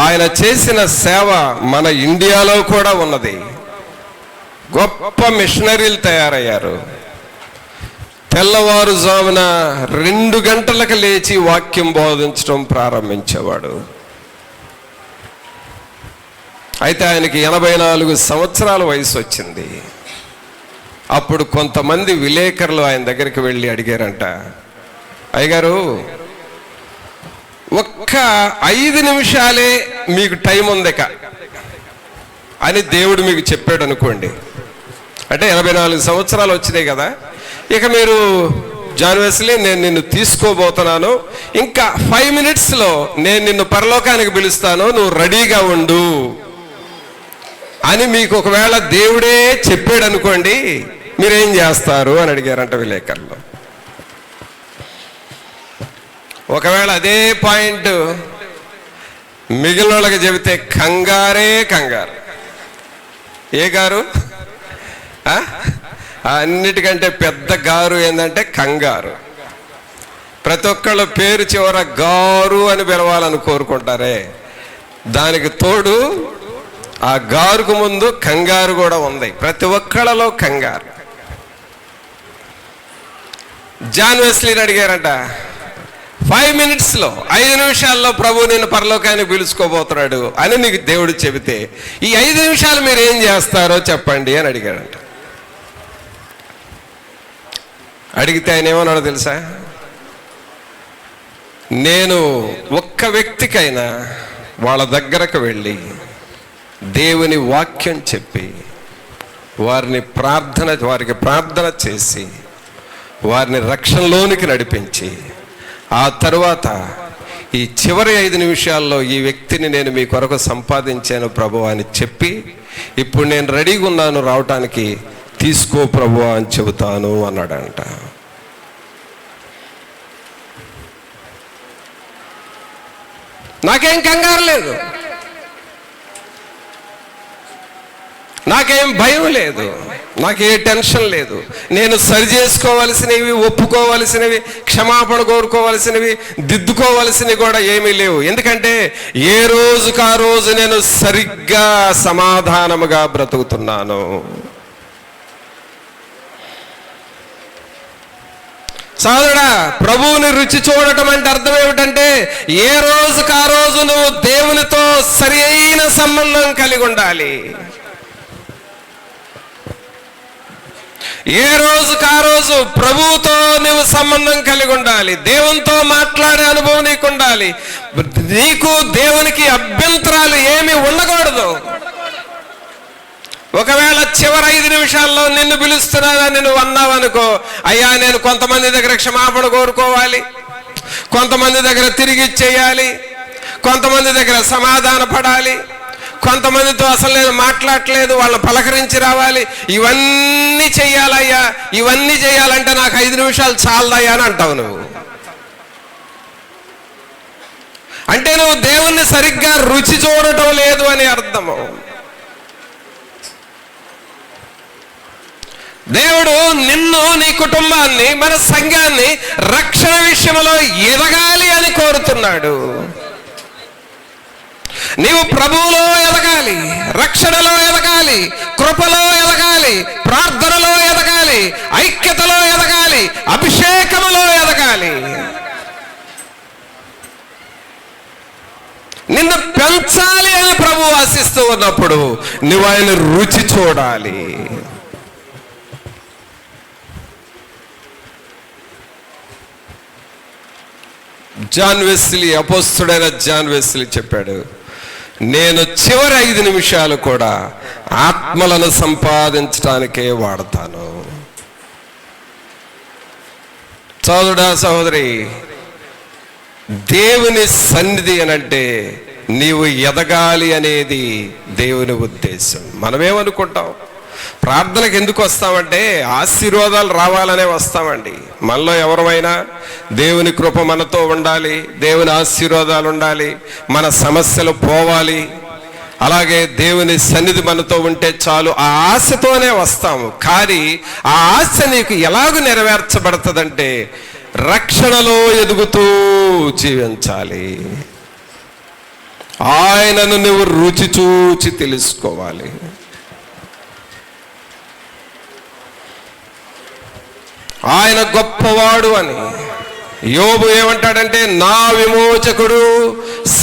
ఆయన చేసిన సేవ మన ఇండియాలో కూడా ఉన్నది. గొప్ప మిషనరీలు తయారయ్యారు. తెల్లవారుజామున 2 గంటలకు లేచి వాక్యం బోధించడం ప్రారంభించేవాడు. అయితే ఆయనకి 84 సంవత్సరాల వయసు వచ్చింది. అప్పుడు కొంతమంది విలేకరులు ఆయన దగ్గరికి వెళ్ళి అడిగారంట, అయ్యగారు ఒక్క 5 నిమిషాలే మీకు టైం ఉందిక అని దేవుడు మీకు చెప్పాడు అనుకోండి. అంటే 84 సంవత్సరాలు వచ్చినాయి కదా, ఇక మీరు జాన్ వెస్లీ నేను నిన్ను తీసుకోబోతున్నాను, ఇంకా 5 మినిట్స్లో నేను నిన్ను పరలోకానికి పిలుస్తాను, నువ్వు రెడీగా ఉండు అని మీకు ఒకవేళ దేవుడే చెప్పాడు అనుకోండి, మీరేం చేస్తారు అని అడిగారంట విలేకరులు. ఒకవేళ అదే పాయింట్ మిగిలిన వాళ్ళకి చెబితే కంగారే కంగారు. ఏ గారు? అన్నిటికంటే పెద్ద గారు ఏంటంటే కంగారు. ప్రతి ఒక్కళ్ళ పేరు చివర గారు అని పిలవాలని కోరుకుంటారే, దానికి తోడు ఆ గారుకు ముందు కంగారు కూడా ఉంది. ప్రతి ఒక్కళ్ళలో కంగారు. జాన్ వెస్లీని అడిగారంట, 5 మినిట్స్లో 5 నిమిషాల్లో ప్రభు నేను పరలోకానికి పిలుచుకోబోతున్నాడు అని నీకు దేవుడు చెబితే ఈ 5 నిమిషాలు మీరు ఏం చేస్తారో చెప్పండి అని అడిగాడంట. అడిగితే ఆయన ఏమన్నాడో తెలుసా? నేను ఒక్క వ్యక్తికైనా వాళ్ళ దగ్గరకు వెళ్ళి దేవుని వాక్యం చెప్పి వారికి ప్రార్థన చేసి వారిని రక్షణలోనికి నడిపించి ఆ తరువాత ఈ చివరి 5 నిమిషాల్లో ఈ వ్యక్తిని నేను మీ కొరకు సంపాదించాను ప్రభువా అని చెప్పి, ఇప్పుడు నేను రెడీగా ఉన్నాను రావటానికి, తీసుకో ప్రభువా అని చెబుతాను అన్నాడంట. నాకేం కంగారు లేదు, నాకేం భయం లేదు, నాకే టెన్షన్ లేదు. నేను సరి చేసుకోవలసినవి, ఒప్పుకోవలసినవి, క్షమాపణ కోరుకోవలసినవి, దిద్దుకోవలసినవి కూడా ఏమీ లేవు. ఎందుకంటే ఏ రోజుకా రోజు నేను సరిగ్గా సమాధానముగా బ్రతుకుతున్నాను. సోదరుడా, ప్రభువుని రుచి చూడటం అంటే అర్థం ఏమిటంటే ఏ రోజుకా రోజు నువ్వు దేవునితో సరి అయిన సంబంధం కలిగి ఉండాలి. ఏ రోజుకా రోజు ప్రభువుతో నువ్వు సంబంధం కలిగి ఉండాలి. దేవునితో మాట్లాడే అనుభవం నీకు ఉండాలి. నీకు దేవునికి అభ్యంతరాలు ఏమీ ఉండకూడదు. ఒకవేళ చివరి 5 నిమిషాల్లో నిన్ను పిలుస్తున్నానని నువ్వు అన్నావు అనుకో, అయ్యా నేను కొంతమంది దగ్గర క్షమాపణ కోరుకోవాలి, కొంతమంది దగ్గర తిరిగి ఇచ్చేయాలి, కొంతమంది దగ్గర సమాధాన పడాలి, కొంతమందితో అసలు నేను మాట్లాడలేదు, వాళ్ళని పలకరించి రావాలి, ఇవన్నీ చెయ్యాలయ్యా, ఇవన్నీ చేయాలంటే నాకు 5 నిమిషాలు చాలదయ్యా అని అంటావు నువ్వు. అంటే నువ్వు దేవుణ్ణి సరిగ్గా రుచి చూడటం లేదు అని అర్థము. దేవుడు నిన్ను, నీ కుటుంబాన్ని, మన సంఘాన్ని రక్షణ విషయంలో ఎదగాలి అని కోరుతున్నాడు. నీవు ప్రభువులో ఎదగాలి, రక్షణలో ఎదగాలి, కృపలో ఎదగాలి, ప్రార్థనలో ఎదగాలి, ఐక్యతలో ఎదగాలి, అభిషేకములో ఎదగాలి. నిన్ను పెంచాలి అని ప్రభువు ఆశిస్తూ ఉన్నప్పుడు నువ్వు ఆయన రుచి చూడాలి. జాన్ వెస్లీ, అపోస్తుడైన జాన్ వెస్లీ చెప్పాడు, నేను చివరి 5 నిమిషాలు కూడా ఆత్మలను సంపాదించడానికే వాడతాను. సోదరుడా, సహోదరి, దేవుని సన్నిధి అనంటే నీవు ఎదగాలి అనేది దేవుని ఉద్దేశం. మనమేమనుకుంటాం, ప్రార్థనకు ఎందుకు వస్తామంటే ఆశీర్వాదాలు రావాలనే వస్తామండి. మనలో ఎవరైనా దేవుని కృప మనతో ఉండాలి, దేవుని ఆశీర్వాదాలు ఉండాలి, మన సమస్యలు పోవాలి, అలాగే దేవుని సన్నిధి మనతో ఉంటే చాలు, ఆ ఆశతోనే వస్తాము. కానీ ఆ ఆశ నీకు ఎలాగూ నెరవేర్చబడుతుందంటే రక్షణలో ఎదుగుతూ జీవించాలి. ఆయనను నువ్వు రుచి చూచి తెలుసుకోవాలి. ఆయన గొప్పవాడు అని యోబు ఏమంటాడంటే, నా విమోచకుడు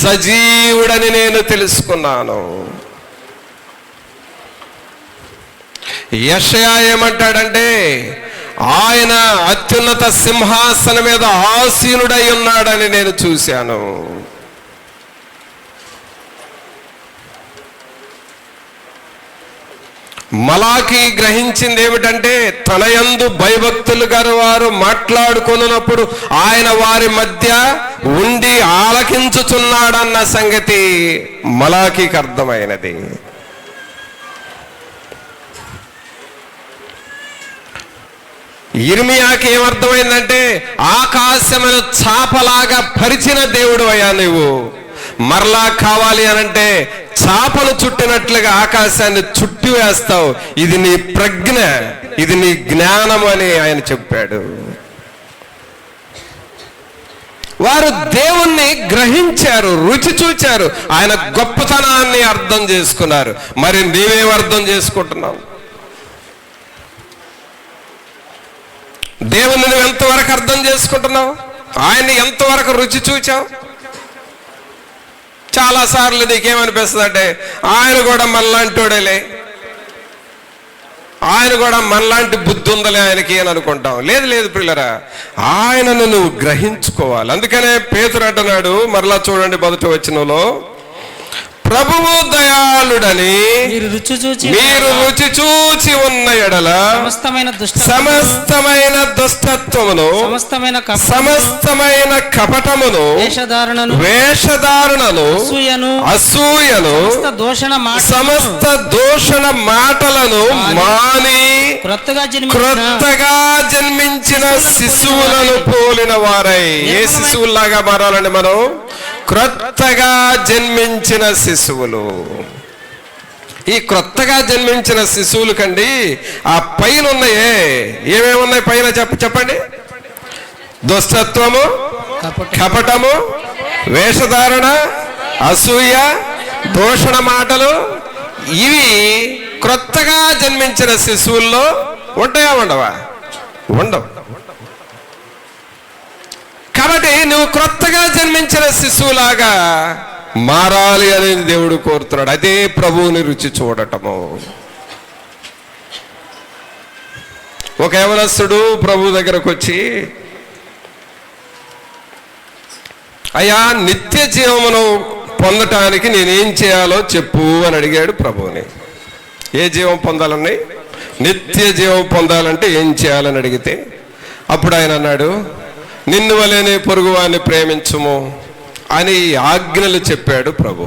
సజీవుడని నేను తెలుసుకున్నాను. యెషయా ఏమంటాడంటే, ఆయన అత్యున్నత సింహాసనం మీద ఆసీనుడై ఉన్నాడని నేను చూశాను. మలాకి గ్రహించింది ఏమిటంటే, తన యందు భయభక్తులు గారు వారు మాట్లాడుకున్నప్పుడు ఆయన వారి మధ్య ఉండి ఆలకించుచున్నాడన్న సంగతి మలాకీకి అర్థమైనది. ఇర్మియాకి ఏమర్థమైందంటే, ఆకాశమును చాపలాగా పరిచిన దేవుడు అయ్యా నువ్వు, మరలా కావాలి అనంటే చాపలు చుట్టినట్లుగా ఆకాశాన్ని చుట్టి వేస్తావు, ఇది నీ ప్రజ్ఞ, ఇది నీ జ్ఞానం అని ఆయన చెప్పాడు. వారు దేవుణ్ణి గ్రహించారు, రుచి చూచారు, ఆయన గొప్పతనాన్ని అర్థం చేసుకున్నారు. మరి నీవేం అర్థం చేసుకుంటున్నావు? దేవుణ్ణి నువ్వు ఎంతవరకు అర్థం చేసుకుంటున్నావు? ఆయన్ని ఎంతవరకు రుచి చూచావు? చాలాసార్లు నీకేమనిపిస్తుంది అంటే, ఆయన కూడా మనలాంటోడేలే, ఆయన కూడా మనలాంటి బుద్ధి ఉందలే ఆయనకి అని అనుకుంటాం. లేదు లేదు ప్రియులరా, ఆయనను నువ్వు గ్రహించుకోవాలి. అందుకనే పేతురు అంటున్నాడు, మరలా చూడండి 1వ వచనంలో, ప్రభువు దయాళుడని మీరు రుచి చూచి ఉన్న ఎడల సమస్తమైన దుష్టత్వమును సమస్తమైన కపటమును వేషధారణను అసూయను సమస్త దూషణ మాటలను మాని క్రొత్తగా జన్మించిన శిశువులను పోలిన వారై. ఏ శిశువులాగా మారాలండి మనం? క్రొత్తగా జన్మించిన శిశువులు. ఈ క్రొత్తగా జన్మించిన శిశువులు కండి ఆ పైన ఉన్నాయే, ఏమేమి ఉన్నాయి పైన చెప్పండి? దుష్టత్వము, కపటము, వేషధారణ, అసూయ, దూషణ మాటలు. ఇవి క్రొత్తగా జన్మించిన శిశువుల్లో ఉంటాయా? ఉండవా? ఉండవు. కాబట్టి నువ్వు క్రొత్తగా జన్మించిన శిశువులాగా మారాలి అనేది దేవుడు కోరుతున్నాడు. అదే ప్రభువుని రుచి చూడటము. ఒక యవనస్తుడు ప్రభు దగ్గరకు వచ్చి, అయ్యా, నిత్య జీవమును పొందటానికి నేనేం చేయాలో చెప్పు అని అడిగాడు ప్రభువుని. ఏ జీవం పొందాలని? నిత్య జీవం పొందాలంటే ఏం చేయాలని అడిగితే అప్పుడు ఆయన అన్నాడు, నిన్ను వలెనే పొరుగువాన్ని ప్రేమించుము అని ఆజ్ఞలు చెప్పాడు ప్రభు.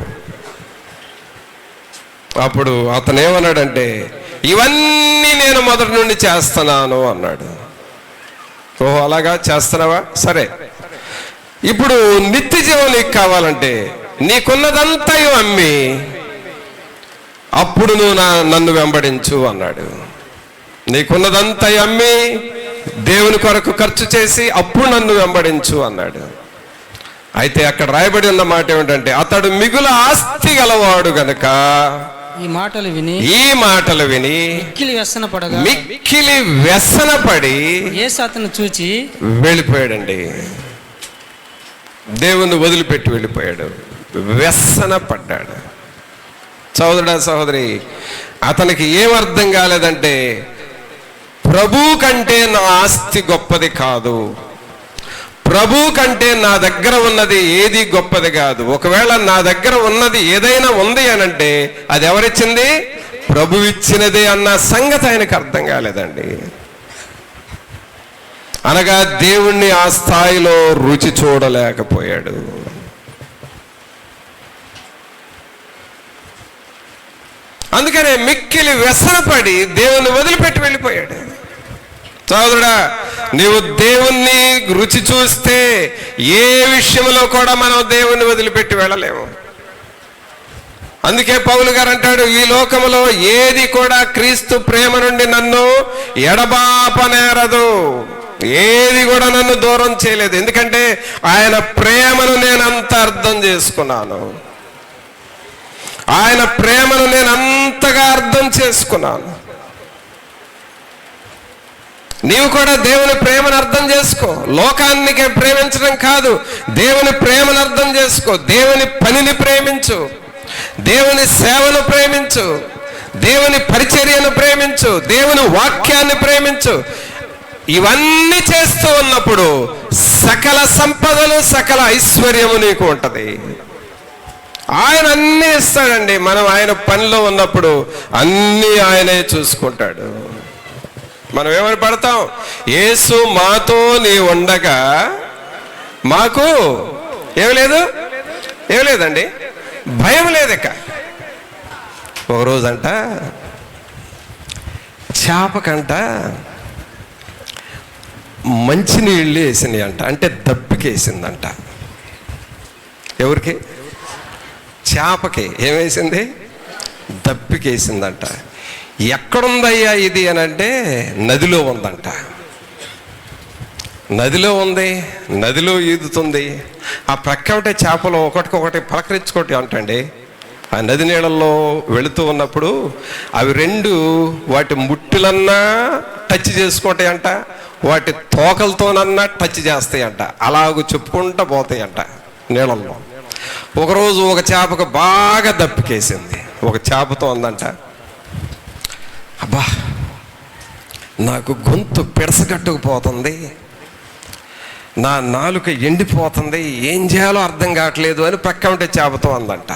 అప్పుడు అతను ఏమన్నాడంటే, ఇవన్నీ నేను మొదటి నుండి చేస్తున్నాను అన్నాడు. ఓహో, అలాగా చేస్తున్నావా? సరే, ఇప్పుడు నిత్య జీవం నీకు కావాలంటే నీకున్నదంతా అమ్మి అప్పుడు నువ్వు నన్ను వెంబడించు అన్నాడు. నీకున్నదంతా అమ్మి దేవుని కొరకు ఖర్చు చేసి అప్పుడు నన్ను వెంబడించు అన్నాడు. అయితే అక్కడ రాయబడి ఉన్న మాట ఏమిటంటే, అతడు మిగుల ఆస్తి గలవాడు గనుక ఈ మాటలు విని మిక్కిలి వ్యసనపడి యేసు అతను చూచి వెళ్ళిపోయాడండి. దేవుని వదిలిపెట్టి వెళ్ళిపోయాడు, వ్యసన పడ్డాడు. సోదరుడా, సహోదరి, అతనికి ఏం అర్థం కాలేదంటే, ప్రభు కంటే నా ఆస్తి గొప్పది కాదు, ప్రభు కంటే నా దగ్గర ఉన్నది ఏది గొప్పది కాదు. ఒకవేళ నా దగ్గర ఉన్నది ఏదైనా ఉంది అనంటే అది ఎవరిచ్చింది? ప్రభు ఇచ్చినదే అన్న సంగతి ఆయనకు అర్థం కాలేదండి. అనగా దేవుణ్ణి ఆ స్థాయిలో రుచి చూడలేకపోయాడు. అందుకనే మిక్కిలి వ్యసనపడి దేవుణ్ణి వదిలిపెట్టి వెళ్ళిపోయాడు. సోదరుడా, నీవు దేవుణ్ణి రుచి చూస్తే ఏ విషయంలో కూడా మనం దేవుణ్ణి వదిలిపెట్టి వెళ్ళలేము. అందుకే పౌలు గారు అంటాడు, ఈ లోకములో ఏది కూడా క్రీస్తు ప్రేమ నుండి నన్ను ఎడబాపనేరదు, ఏది కూడా నన్ను దూరం చేయలేదు. ఎందుకంటే ఆయన ప్రేమను నేను అంత అర్థం చేసుకున్నాను, ఆయన ప్రేమను నేను అంతగా అర్థం చేసుకున్నాను. నీవు కూడా దేవుని ప్రేమను అర్థం చేసుకో. లోకానికి ప్రేమించడం కాదు, దేవుని ప్రేమను అర్థం చేసుకో. దేవుని పనిని ప్రేమించు, దేవుని సేవను ప్రేమించు, దేవుని పరిచర్యను ప్రేమించు, దేవుని వాక్యాన్ని ప్రేమించు. ఇవన్నీ చేస్తూ ఉన్నప్పుడు సకల సంపదలు, సకల ఐశ్వర్యము నీకు ఉంటది. ఆయన అన్నీ ఇస్తాడండి. మనం ఆయన పనిలో ఉన్నప్పుడు అన్నీ ఆయనే చూసుకుంటాడు. మనం ఏమని పడతాం? యేసు మాతో నీ ఉండగా మాకు ఏమి లేదు, ఏమి లేదండి, భయం లేదక్క. ఒకరోజంట చేపకంట మంచినీళ్ళు వేసినాయి అంట, అంటే దప్పికేసిందంట. ఎవరికి? చేపకి. ఏమేసింది? దప్పికేసిందంట. ఎక్కడుందయ్యా ఇది అని అంటే నదిలో ఉందంట. నదిలో ఉంది, నదిలో ఈదుతుంది. ఆ ప్రక్క ఉంటే చేపలు ఒకటికొకటి పలకరించుకోటి అంటండి. ఆ నది నీళ్ళల్లో వెళుతూ ఉన్నప్పుడు అవి రెండు వాటి ముట్టులన్నా టచ్ చేసుకుంటాయంట, వాటి తోకలతోనన్నా టచ్ చేస్తాయంట. అలాగూ చెప్పుకుంటూ పోతాయంట నీళ్ళల్లో. ఒకరోజు ఒక చేపకు బాగా దప్పికేసింది. ఒక చేపతో ఉందంట, అబ్బా నాకు గొంతు పిడసగట్టుకుపోతుంది, నా నాలుక ఎండిపోతుంది, ఏం చేయాలో అర్థం కావట్లేదు అని ప్రక్క ఉంటే చేపతో అందంట.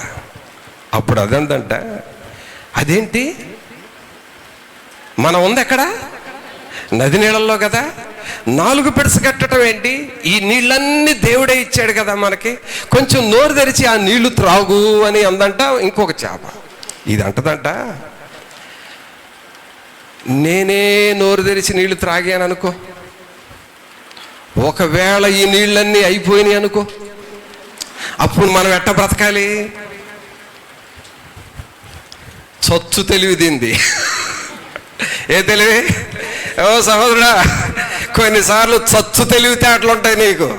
అప్పుడు అదందంట, అదేంటి మనం ఉంది ఎక్కడ, నది నీళ్ళల్లో కదా, 4 పిడస కట్టడం ఏంటి, ఈ నీళ్ళన్నీ దేవుడే ఇచ్చాడు కదా మనకి, కొంచెం నోరు తెరిచి ఆ నీళ్లు త్రాగు అని అందంట. ఇంకొక చేప ఇది అంటదంట, నేనే నోరు తెరిచి నీళ్లు త్రాగాను అనుకో, ఒకవేళ ఈ నీళ్ళన్నీ అయిపోయినాయి అనుకో, అప్పుడు మనం ఎట్ట బ్రతకాలి? చచ్చు తెలివి దీంది. ఏ తెలివి? ఓ సహోదరుడా, కొన్నిసార్లు చచ్చు తెలివితేటలు ఉంటాయి నీకు.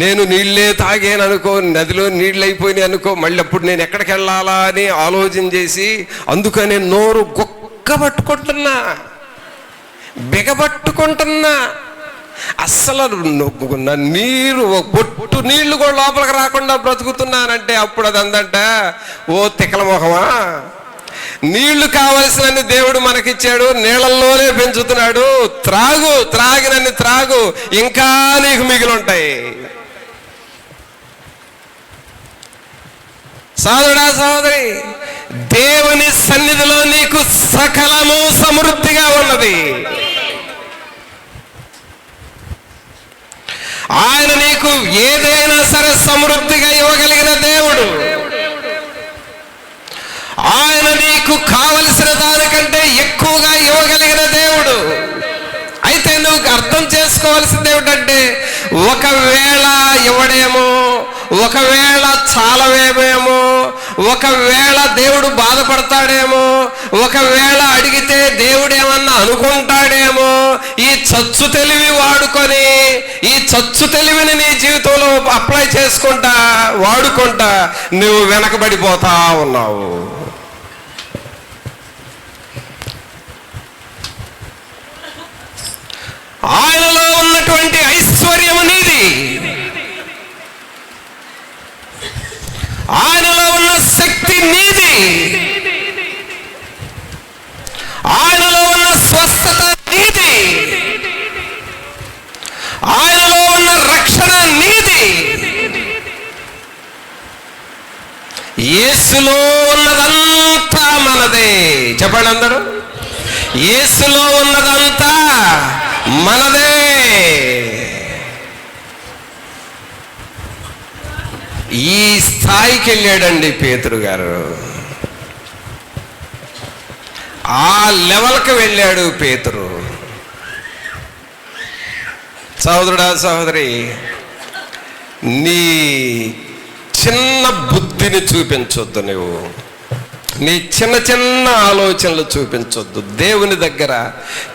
నేను నీళ్ళే తాగాను అనుకో, నదిలో నీళ్ళు అయిపోయినాయి అనుకో, మళ్ళీ అప్పుడు నేను ఎక్కడికి వెళ్ళాలా అని ఆలోచన చేసి అందుకనే నోరు గొక్కబట్టుకుంటున్నా, బిగబట్టుకుంటున్నా. అస్సలు నీరు బొట్టు నీళ్లు కూడా లోపలికి రాకుండా బ్రతుకుతున్నానంటే అప్పుడు అది అందంట, ఓ తిక్కల మొహమా, నీళ్లు కావలసినన్ని దేవుడు మనకిచ్చాడు, నీళ్ళల్లోనే పెంచుతున్నాడు, త్రాగు, త్రాగినన్ని త్రాగు, ఇంకా నీకు మిగిలి ఉంటాయి. సోదరుడా సోదరి, దేవుని సన్నిధిలో నీకు సకలము సమృద్ధిగా ఉన్నది. ఆయన నీకు ఏదైనా సరే సమృద్ధిగా ఇవ్వగలిగిన దేవుడు. ఆయన నీకు కావలసిన దానికంటే ఎక్కువగా ఇవ్వగలిగిన దేవుడు. అయితే నువ్వు అర్థం చేసుకోవాల్సింది ఏమిటంటే, ఒకవేళ ఇవ్వడేమో, ఒకవేళ చాలవేమేమో, ఒకవేళ దేవుడు బాధపడతాడేమో, ఒకవేళ అడిగితే దేవుడు ఏమన్నా అనుకుంటాడేమో, ఈ చచ్చు తెలివి వాడుకొని, ఈ చచ్చు తెలివిని నీ జీవితంలో అప్లై చేసుకుంటా వాడుకుంటా నువ్వు వెనకబడిపోతా ఉన్నావు. ఆయనలో ఉన్నటువంటి ఐశ్వర్యము నీది, ఆయనలో ఉన్న శక్తి నీది, ఆయనలో ఉన్న స్వస్థత నీది, ఆయనలో ఉన్న రక్షణ నీది. యేసులో ఉన్నదంతా మనదే. చెప్పండి అందరూ, యేసులో ఉన్నదంతా మనదే. ఈ స్థాయికి వెళ్ళాడండి పేతురు గారు, ఆ లెవెల్కి వెళ్ళాడు పేతురు. సహోదరుడా సహోదరి, నీ చిన్న బుద్ధిని చూపించొద్దు, నువ్వు నీ చిన్న చిన్న ఆలోచనలు చూపించొద్దు. దేవుని దగ్గర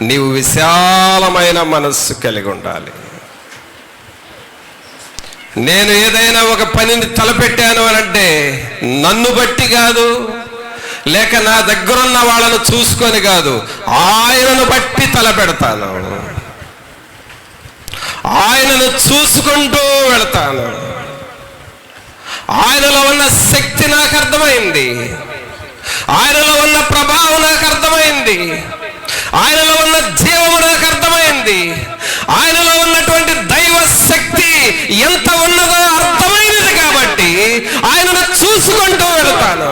నీవు విశాలమైన మనస్సు కలిగి ఉండాలి. నేను ఏదైనా ఒక పనిని తలపెట్టాను అని అంటే నన్ను బట్టి కాదు, లేక నా దగ్గరున్న వాళ్ళను చూసుకొని కాదు, ఆయనను బట్టి తలపెడతాను, ఆయనను చూసుకుంటూ వెళతాను. ఆయనలో ఉన్న శక్తి నాకు అర్థమైంది, ఆయనలో ఉన్న ప్రభావం నాకు అర్థమైంది, ఆయనలో ఉన్న జీవము నాకు అర్థమైంది, ఆయనలో ఉన్నటువంటి దైవ శక్తి ఎంత ఉన్నదో అర్థమైనది. కాబట్టి ఆయనను చూసుకుంటూ వెళతాను.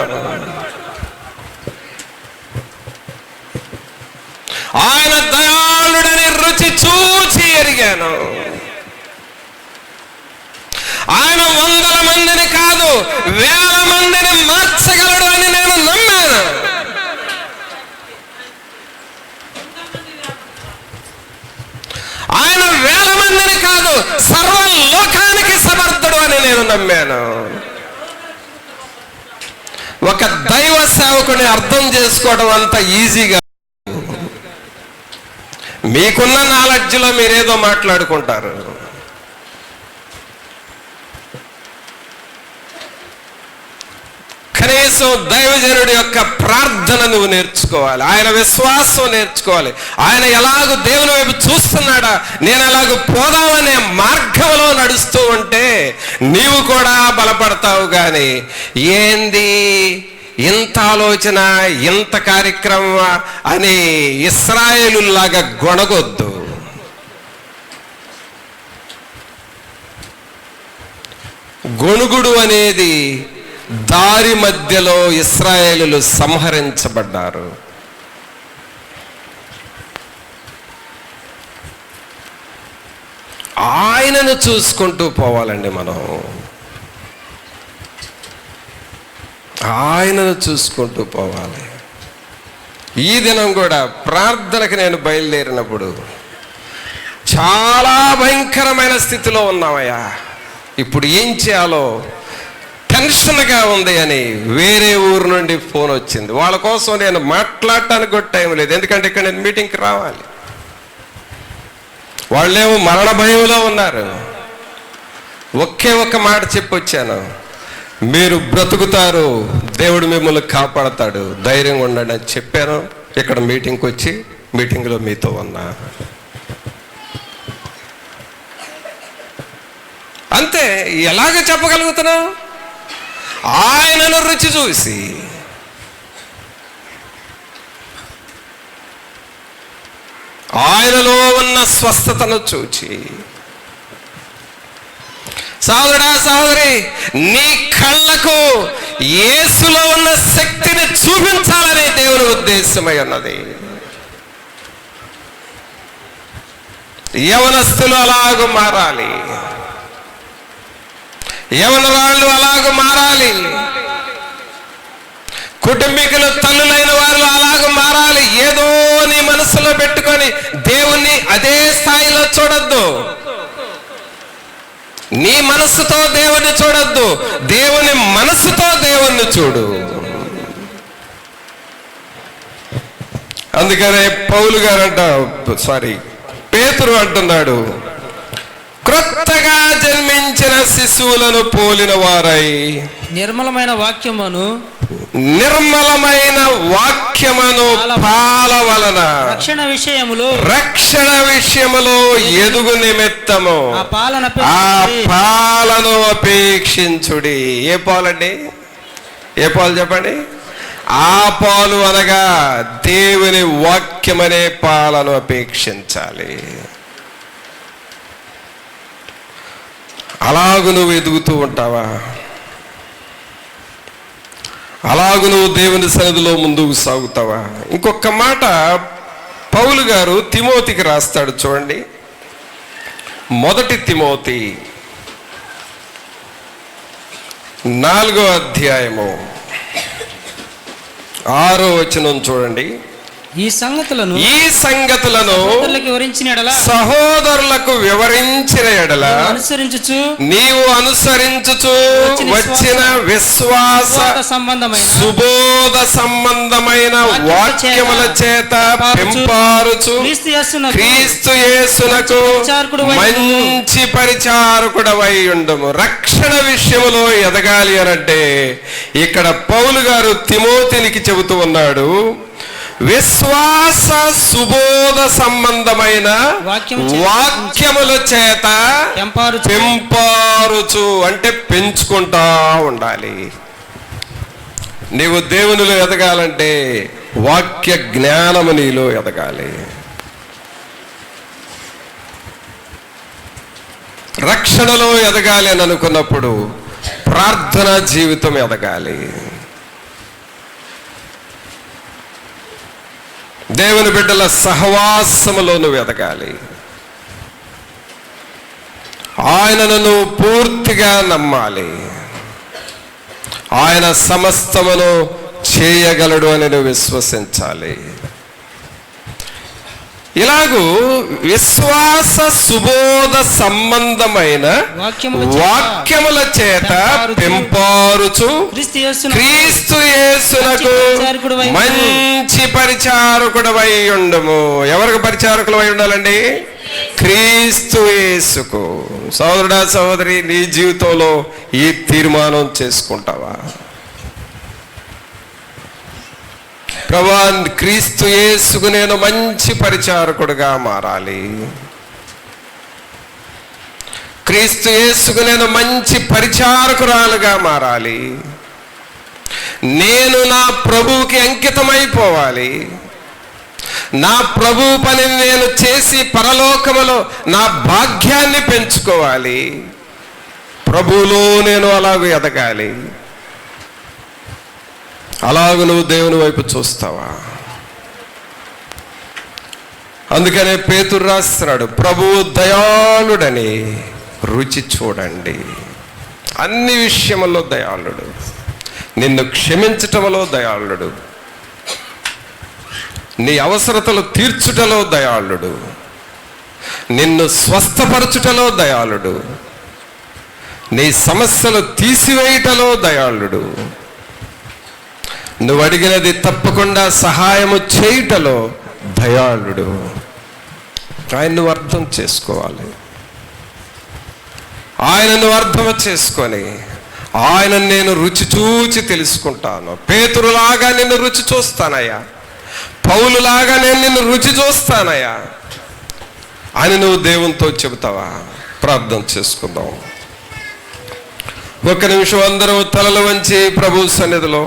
ఆయన దయాళుడని రుచి చూచి ఎరిగాను. ఆయన 100 మందిని కాదు 1000 మందిని మార్చగలడు అని నేను నమ్మాను. ఆయన 1000 మందిని కాదు సర్వలోకానికి సమర్థుడు అని నేను నమ్మాను. ఒక దైవ సేవకుని అర్థం చేసుకోవడం అంత ఈజీగా, మీకున్న నాలెడ్జ్లో మీరేదో మాట్లాడుకుంటారు. కనీసం దైవజనుడి యొక్క ప్రార్థన నువ్వు నేర్చుకోవాలి, ఆయన విశ్వాసం నేర్చుకోవాలి. ఆయన ఎలాగో దేవుని వైపు చూస్తున్నాడా, నేను ఎలాగో పోదామనే మార్గంలో నడుస్తూ ఉంటే నీవు కూడా బలపడతావు. కానీ ఏంది ఇంత ఆలోచన, ఇంత కార్యక్రమం అని ఇశ్రాయేలులాగా గొణగొద్దు. గొణుగుడు అనేది దారి మధ్యలో ఇశ్రాయేలులు సంహరించబడ్డారు. ఆయనను చూసుకుంటూ పోవాలండి మనం. ఆయనను చూసుకుంటూ పోవాలి. ఈ దినం కూడా ప్రార్థనకు నేను బయలుదేరినప్పుడు చాలా భయంకరమైన స్థితిలో ఉన్నామయ్యా, ఇప్పుడు ఏం చేయాలో టెన్షన్గా ఉంది అని వేరే ఊరు నుండి ఫోన్ వచ్చింది. వాళ్ళ కోసం నేను మాట్లాడటానికి కూడా టైం లేదు, ఎందుకంటే ఇక్కడ నేను మీటింగ్కి రావాలి. వాళ్ళేమో మరణ భయంలో ఉన్నారు. ఒకే ఒక్క మాట చెప్పొచ్చాను, మీరు బ్రతుకుతారు, దేవుడు మిమ్మల్ని కాపాడతాడు, ధైర్యంగా ఉండండి అని చెప్పాను. ఇక్కడ మీటింగ్కి వచ్చి మీటింగ్లో మీతో ఉన్నా. అంతే. ఎలాగ చెప్పగలుగుతున్నావు? ఆయనను రుచి చూసి, ఆయనలో ఉన్న స్వస్థతను చూచి. సహోదరా సహోదరి, నీ కళ్ళకు యేసులో ఉన్న శక్తిని చూపించాలనే దేవుని ఉద్దేశమై ఉన్నది. యవనస్తులు అలాగూ మారాలి, యవనరాళ్ళు అలాగూ మారాలి, కుటుంబీకులు తల్లులైన వారు అలాగూ మారాలి. ఏదో నీ మనసులో పెట్టుకొని దేవుణ్ణి అదే స్థాయిలో చూడొద్దు. నీ మనస్సుతో దేవుణ్ణి చూడొద్దు, దేవుని మనస్సుతో దేవుణ్ణి చూడు. అందుకనే పౌలు గారు పేతురు అంటున్నాడు, క్రొత్తగా జన్మించిన శిశువులను పోలిన వారై నిర్మలమైన వాక్యమును పాల వలన రక్షణ విషయములో ఎదుగు నిమిత్తము ఆ పాలను అపేక్షించుడి. ఏ పాలండి? ఏ పాలు చెప్పండి? ఆ పాలు అనగా దేవుని వాక్యమనే పాలను అపేక్షించాలి. అలాగు నువ్వు ఎదుగుతూ ఉంటావా? అలాగు నువ్వు దేవుని సన్నిధిలో ముందుకు సాగుతావా? ఇంకొక మాట పౌలు గారు తిమోతికి రాస్తాడు, చూడండి. 1 తిమోతి 4వ అధ్యాయము 6వ వచనం చూడండి. ఈ సంగతులను సహోదరులకు వివరించిన ఎడల నీవు అనుసరించుచు వచ్చిన విశ్వాస సుబోధ సంబంధమైన వాక్యముల చేత పెంపారుచు క్రీస్తు యేసునకు మంచి పరిచారకుడవై ఉండుము. రక్షణ విషయములో ఎదగాలి అనంటే ఇక్కడ పౌలు గారు తిమోతినికి చెబుతూ ఉన్నాడు, విశ్వాస సుబోధ సంబంధమైన వాక్యముల చేత పెంపారుచు అంటే పెంచుకుంటా ఉండాలి. నీవు దేవునిలో ఎదగాలంటే వాక్య జ్ఞానము నీలో ఎదగాలి. రక్షణలో ఎదగాలి అని అనుకున్నప్పుడు ప్రార్థనా జీవితం ఎదగాలి. దేవుని బిడ్డల సహవాసములో నువ్వు ఎదగాలి. ఆయనను నువ్వు పూర్తిగా నమ్మాలి. ఆయన సమస్తమును చేయగలడు అని నువ్వు విశ్వసించాలి. ఇలాగూ విశ్వాస సుబోధ సంబంధమైన వాక్యముల చేత పెంపారుచు క్రీస్తు యేసునకు మంచి పరిచారకుడవై ఉండుము. ఎవరికి పరిచారకులవై ఉండాలండి? క్రీస్తు యేసుకు. సోదరుడా సహోదరి, నీ జీవితంలో ఈ తీర్మానం చేసుకుంటావా? ప్రభువా, క్రీస్తు యేసుకు నేను మంచి పరిచారకుడుగా మారాలి. క్రీస్తు యేసుకు నేను మంచి పరిచారకురాలుగా మారాలి. నేను నా ప్రభువుకి అంకితమైపోవాలి. నా ప్రభు పనిని నేను చేసి పరలోకములో నా భాగ్యాన్ని పెంచుకోవాలి. ప్రభువులో నేను అలాగూ ఎదగాలి. అలాగ నువ్వు దేవుని వైపు చూస్తావా? అందుకనే పేతురు రాస్తున్నాడు, ప్రభువు దయాళుడని రుచి చూడండి. అన్ని విషయముల్లో దయాళుడు, నిన్ను క్షమించటంలో దయాళుడు, నీ అవసరతలు తీర్చుటలో దయాళుడు, నిన్ను స్వస్థపరచుటలో దయాళుడు, నీ సమస్యలు తీసివేయుటలో దయాళుడు, నువ్వు అడిగినది తప్పకుండా సహాయము చేయుటలో దయాళుడు. ఆయన నువ్వు అర్థం చేసుకోవాలి. ఆయనను అర్థం చేసుకొని ఆయన నేను రుచి చూచి తెలుసుకుంటాను. పేతురులాగా నిన్ను రుచి చూస్తానయ్యా, పౌలులాగా నేను నిన్ను రుచి చూస్తానయ్యా అని నువ్వు దేవునితో చెబుతావా? ప్రార్థన చేసుకుందాం. ఒక్క నిమిషం అందరూ తలలు వంచి ప్రభు సన్నిధిలో,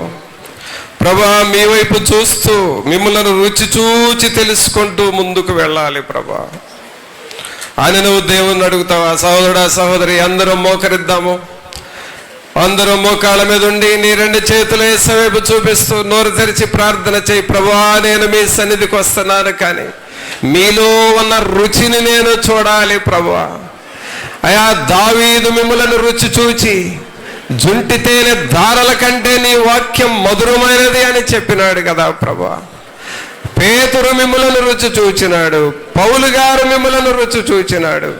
ప్రభా మీ వైపు చూస్తూ మిమ్మల్ని రుచి చూచి తెలుసుకుంటూ ముందుకు వెళ్ళాలి ప్రభా అని నువ్వు దేవుణ్ణి అడుగుతావా? సహోదరుడా, సహోదరి, అందరూ మోకరిద్దాము. అందరూ మోకాళ్ళ మీద ఉండి నీ రెండు చేతులు యేసు వైపు చూపిస్తూ నోరు తెరిచి ప్రార్థన చేయి. ప్రభా నేను మీ సన్నిధికి వస్తున్నాను, కానీ మీలో ఉన్న రుచిని నేను చూడాలి ప్రభువా. అయా దావీదు మిమ్మలను రుచి చూచి జుంటి తేనె ధారల కంటే నీ వాక్యం మధురమైనది అని చెప్పినాడు కదా ప్రభా. పేతురు మిమ్మలను రుచి చూచినాడు, పౌలు గారు మిమ్మలను రుచి చూచినాడు,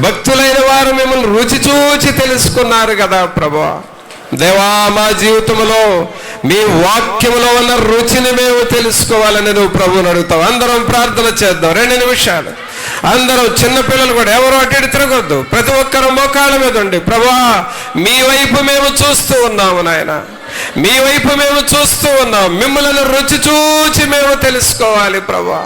భక్తులైన వారు మిమ్మల్ని రుచి చూచి తెలుసుకున్నారు కదా ప్రభా. దేవా, మా జీవితంలో మీ వాక్యములో ఉన్న రుచిని మేము తెలుసుకోవాలని నువ్వు ప్రభువుని అడుగుతావు. అందరం ప్రార్థన చేద్దాం 2 నిమిషాలు. అందరం, చిన్నపిల్లలు కూడా ఎవరు అటు ఇటు తిరగొద్దు, ప్రతి ఒక్కరు మోకాళ్ళ మీద ఉండి, ప్రభా మీ వైపు మేము చూస్తూ ఉన్నాము నాయన, మీ వైపు మేము చూస్తూ ఉన్నాం, మిమ్మల్ని రుచి చూచి మేము తెలుసుకోవాలి ప్రభా.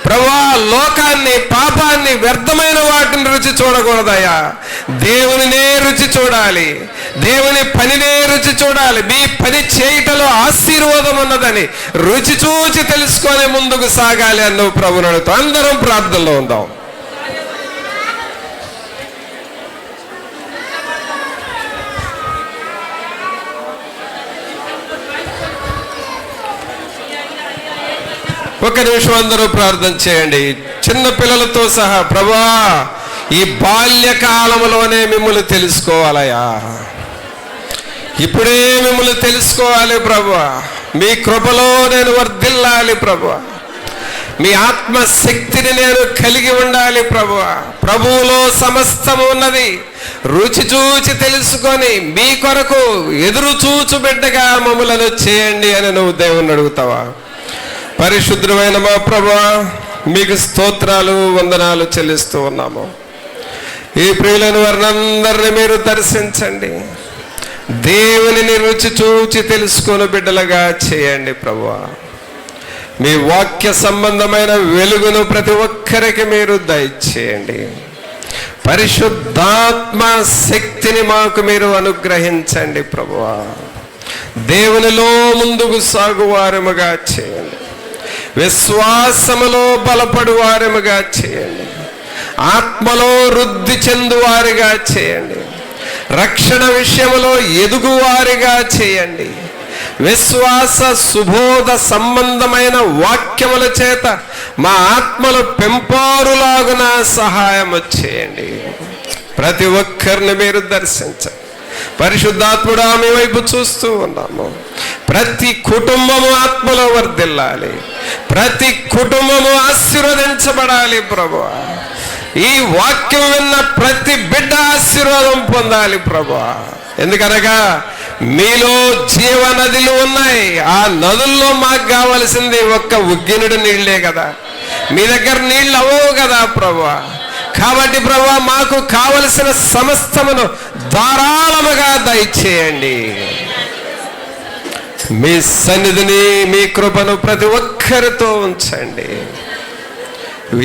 ప్రభా లోకాన్ని, పాపాన్ని, వ్యర్థమైన వాటిని రుచి చూడకూడదయ్యా. దేవునినే రుచి చూడాలి, దేవుని పనినే రుచి చూడాలి. మీ పని చేయటంలో ఆశీర్వాదం ఉన్నదని రుచి చూచి తెలుసుకొని ముందుకు సాగాలి అని నువ్వు ప్రభువుని అడుగుతావు. అందరం ప్రార్థనలో ఉందాం. ఒక నిమిషం అందరూ ప్రార్థన చేయండి, చిన్న పిల్లలతో సహా. ప్రభువా ఈ బాల్యకాలంలోనే మిమ్మల్ని తెలుసుకోవాలయ్యా, ఇప్పుడే మిమ్మల్ని తెలుసుకోవాలి ప్రభువా. మీ కృపలో నేను వర్ధిల్లాలి ప్రభువా, మీ ఆత్మశక్తిని నేను కలిగి ఉండాలి ప్రభువా. ప్రభువులో సమస్తము ఉన్నది, రుచి చూచి తెలుసుకొని మీ కొరకు ఎదురు చూచు బిడ్డగా మమ్మలను చేయండి అని నువ్వు దేవుణ్ణి అడుగుతావా? పరిశుద్ధమైన మా ప్రభువా, మీకు స్తోత్రాలు, వందనాలు చెల్లిస్తూ ఉన్నాము. ఈ ప్రియులైన వారిని అందరినీ మీరు దర్శించండి, దేవునిని రుచి చూచి తెలుసుకొని బిడ్డలుగా చేయండి ప్రభువా. మీ వాక్య సంబంధమైన వెలుగును ప్రతి ఒక్కరికి మీరు దయచేయండి. పరిశుద్ధాత్మ శక్తిని మాకు మీరు అనుగ్రహించండి ప్రభువా. దేవునిలో ముందుకు సాగువారముగా చేయండి, విశ్వాసములో బలపడువారముగా చేయండి, ఆత్మలో వృద్ధి చెందువారిగా చేయండి, రక్షణ విషయములో ఎదుగువారిగా చేయండి, విశ్వాస సుబోధ సంబంధమైన వాక్యముల చేత మా ఆత్మలు పెంపారులాగున సహాయము చేయండి. ప్రతి ఒక్కరిని మీరు దర్శించండి. పరిశుద్ధాత్ముడా మీ వైపు చూస్తూ ఉన్నాము. ప్రతి కుటుంబము ఆత్మలో వర్ధిల్లాలి, ప్రతి కుటుంబము ఆశీర్వదించబడాలి ప్రభువా. ఈ వాక్యం విన్న ప్రతి బిడ్డ ఆశీర్వాదం పొందాలి ప్రభువా. ఎందుకనగా మీలో జీవ నదులు ఉన్నాయి. ఆ నదుల్లో మాకు కావలసింది ఒక్క ఉగ్గినుడు నీళ్లే కదా, మీ దగ్గర నీళ్ళు అవ్వవు కదా ప్రభువా. కాబట్టి ప్రభువా మాకు కావలసిన సమస్తమును ధారాళముగా దయచేయండి. మీ సన్నిధిని, మీ కృపను ప్రతి ఒక్కరితో ఉంచండి.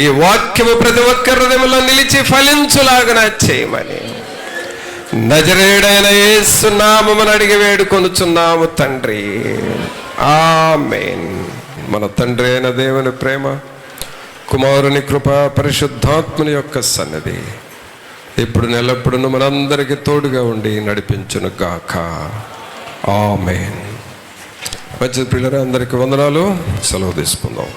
ఈ వాక్యము ప్రతి ఒక్కరి హృదయంలో నిలిచి ఫలించులాగా చేయమని నజరేయుడైన యేసు నామమున అడిగి వేడుకొనుచున్నాము తండ్రి, ఆమేన్. మన తండ్రి అయిన దేవుని ప్రేమ, కుమారుని కృప, పరిశుద్ధాత్మని యొక్క సన్నిధి ఇప్పుడు నెలప్పుడును మనందరికీ తోడుగా ఉండి నడిపించును గాక, ఆమేన్. మంచిది పిల్లలు, అందరికీ వందనాలు. సెలవు తీసుకుందాం.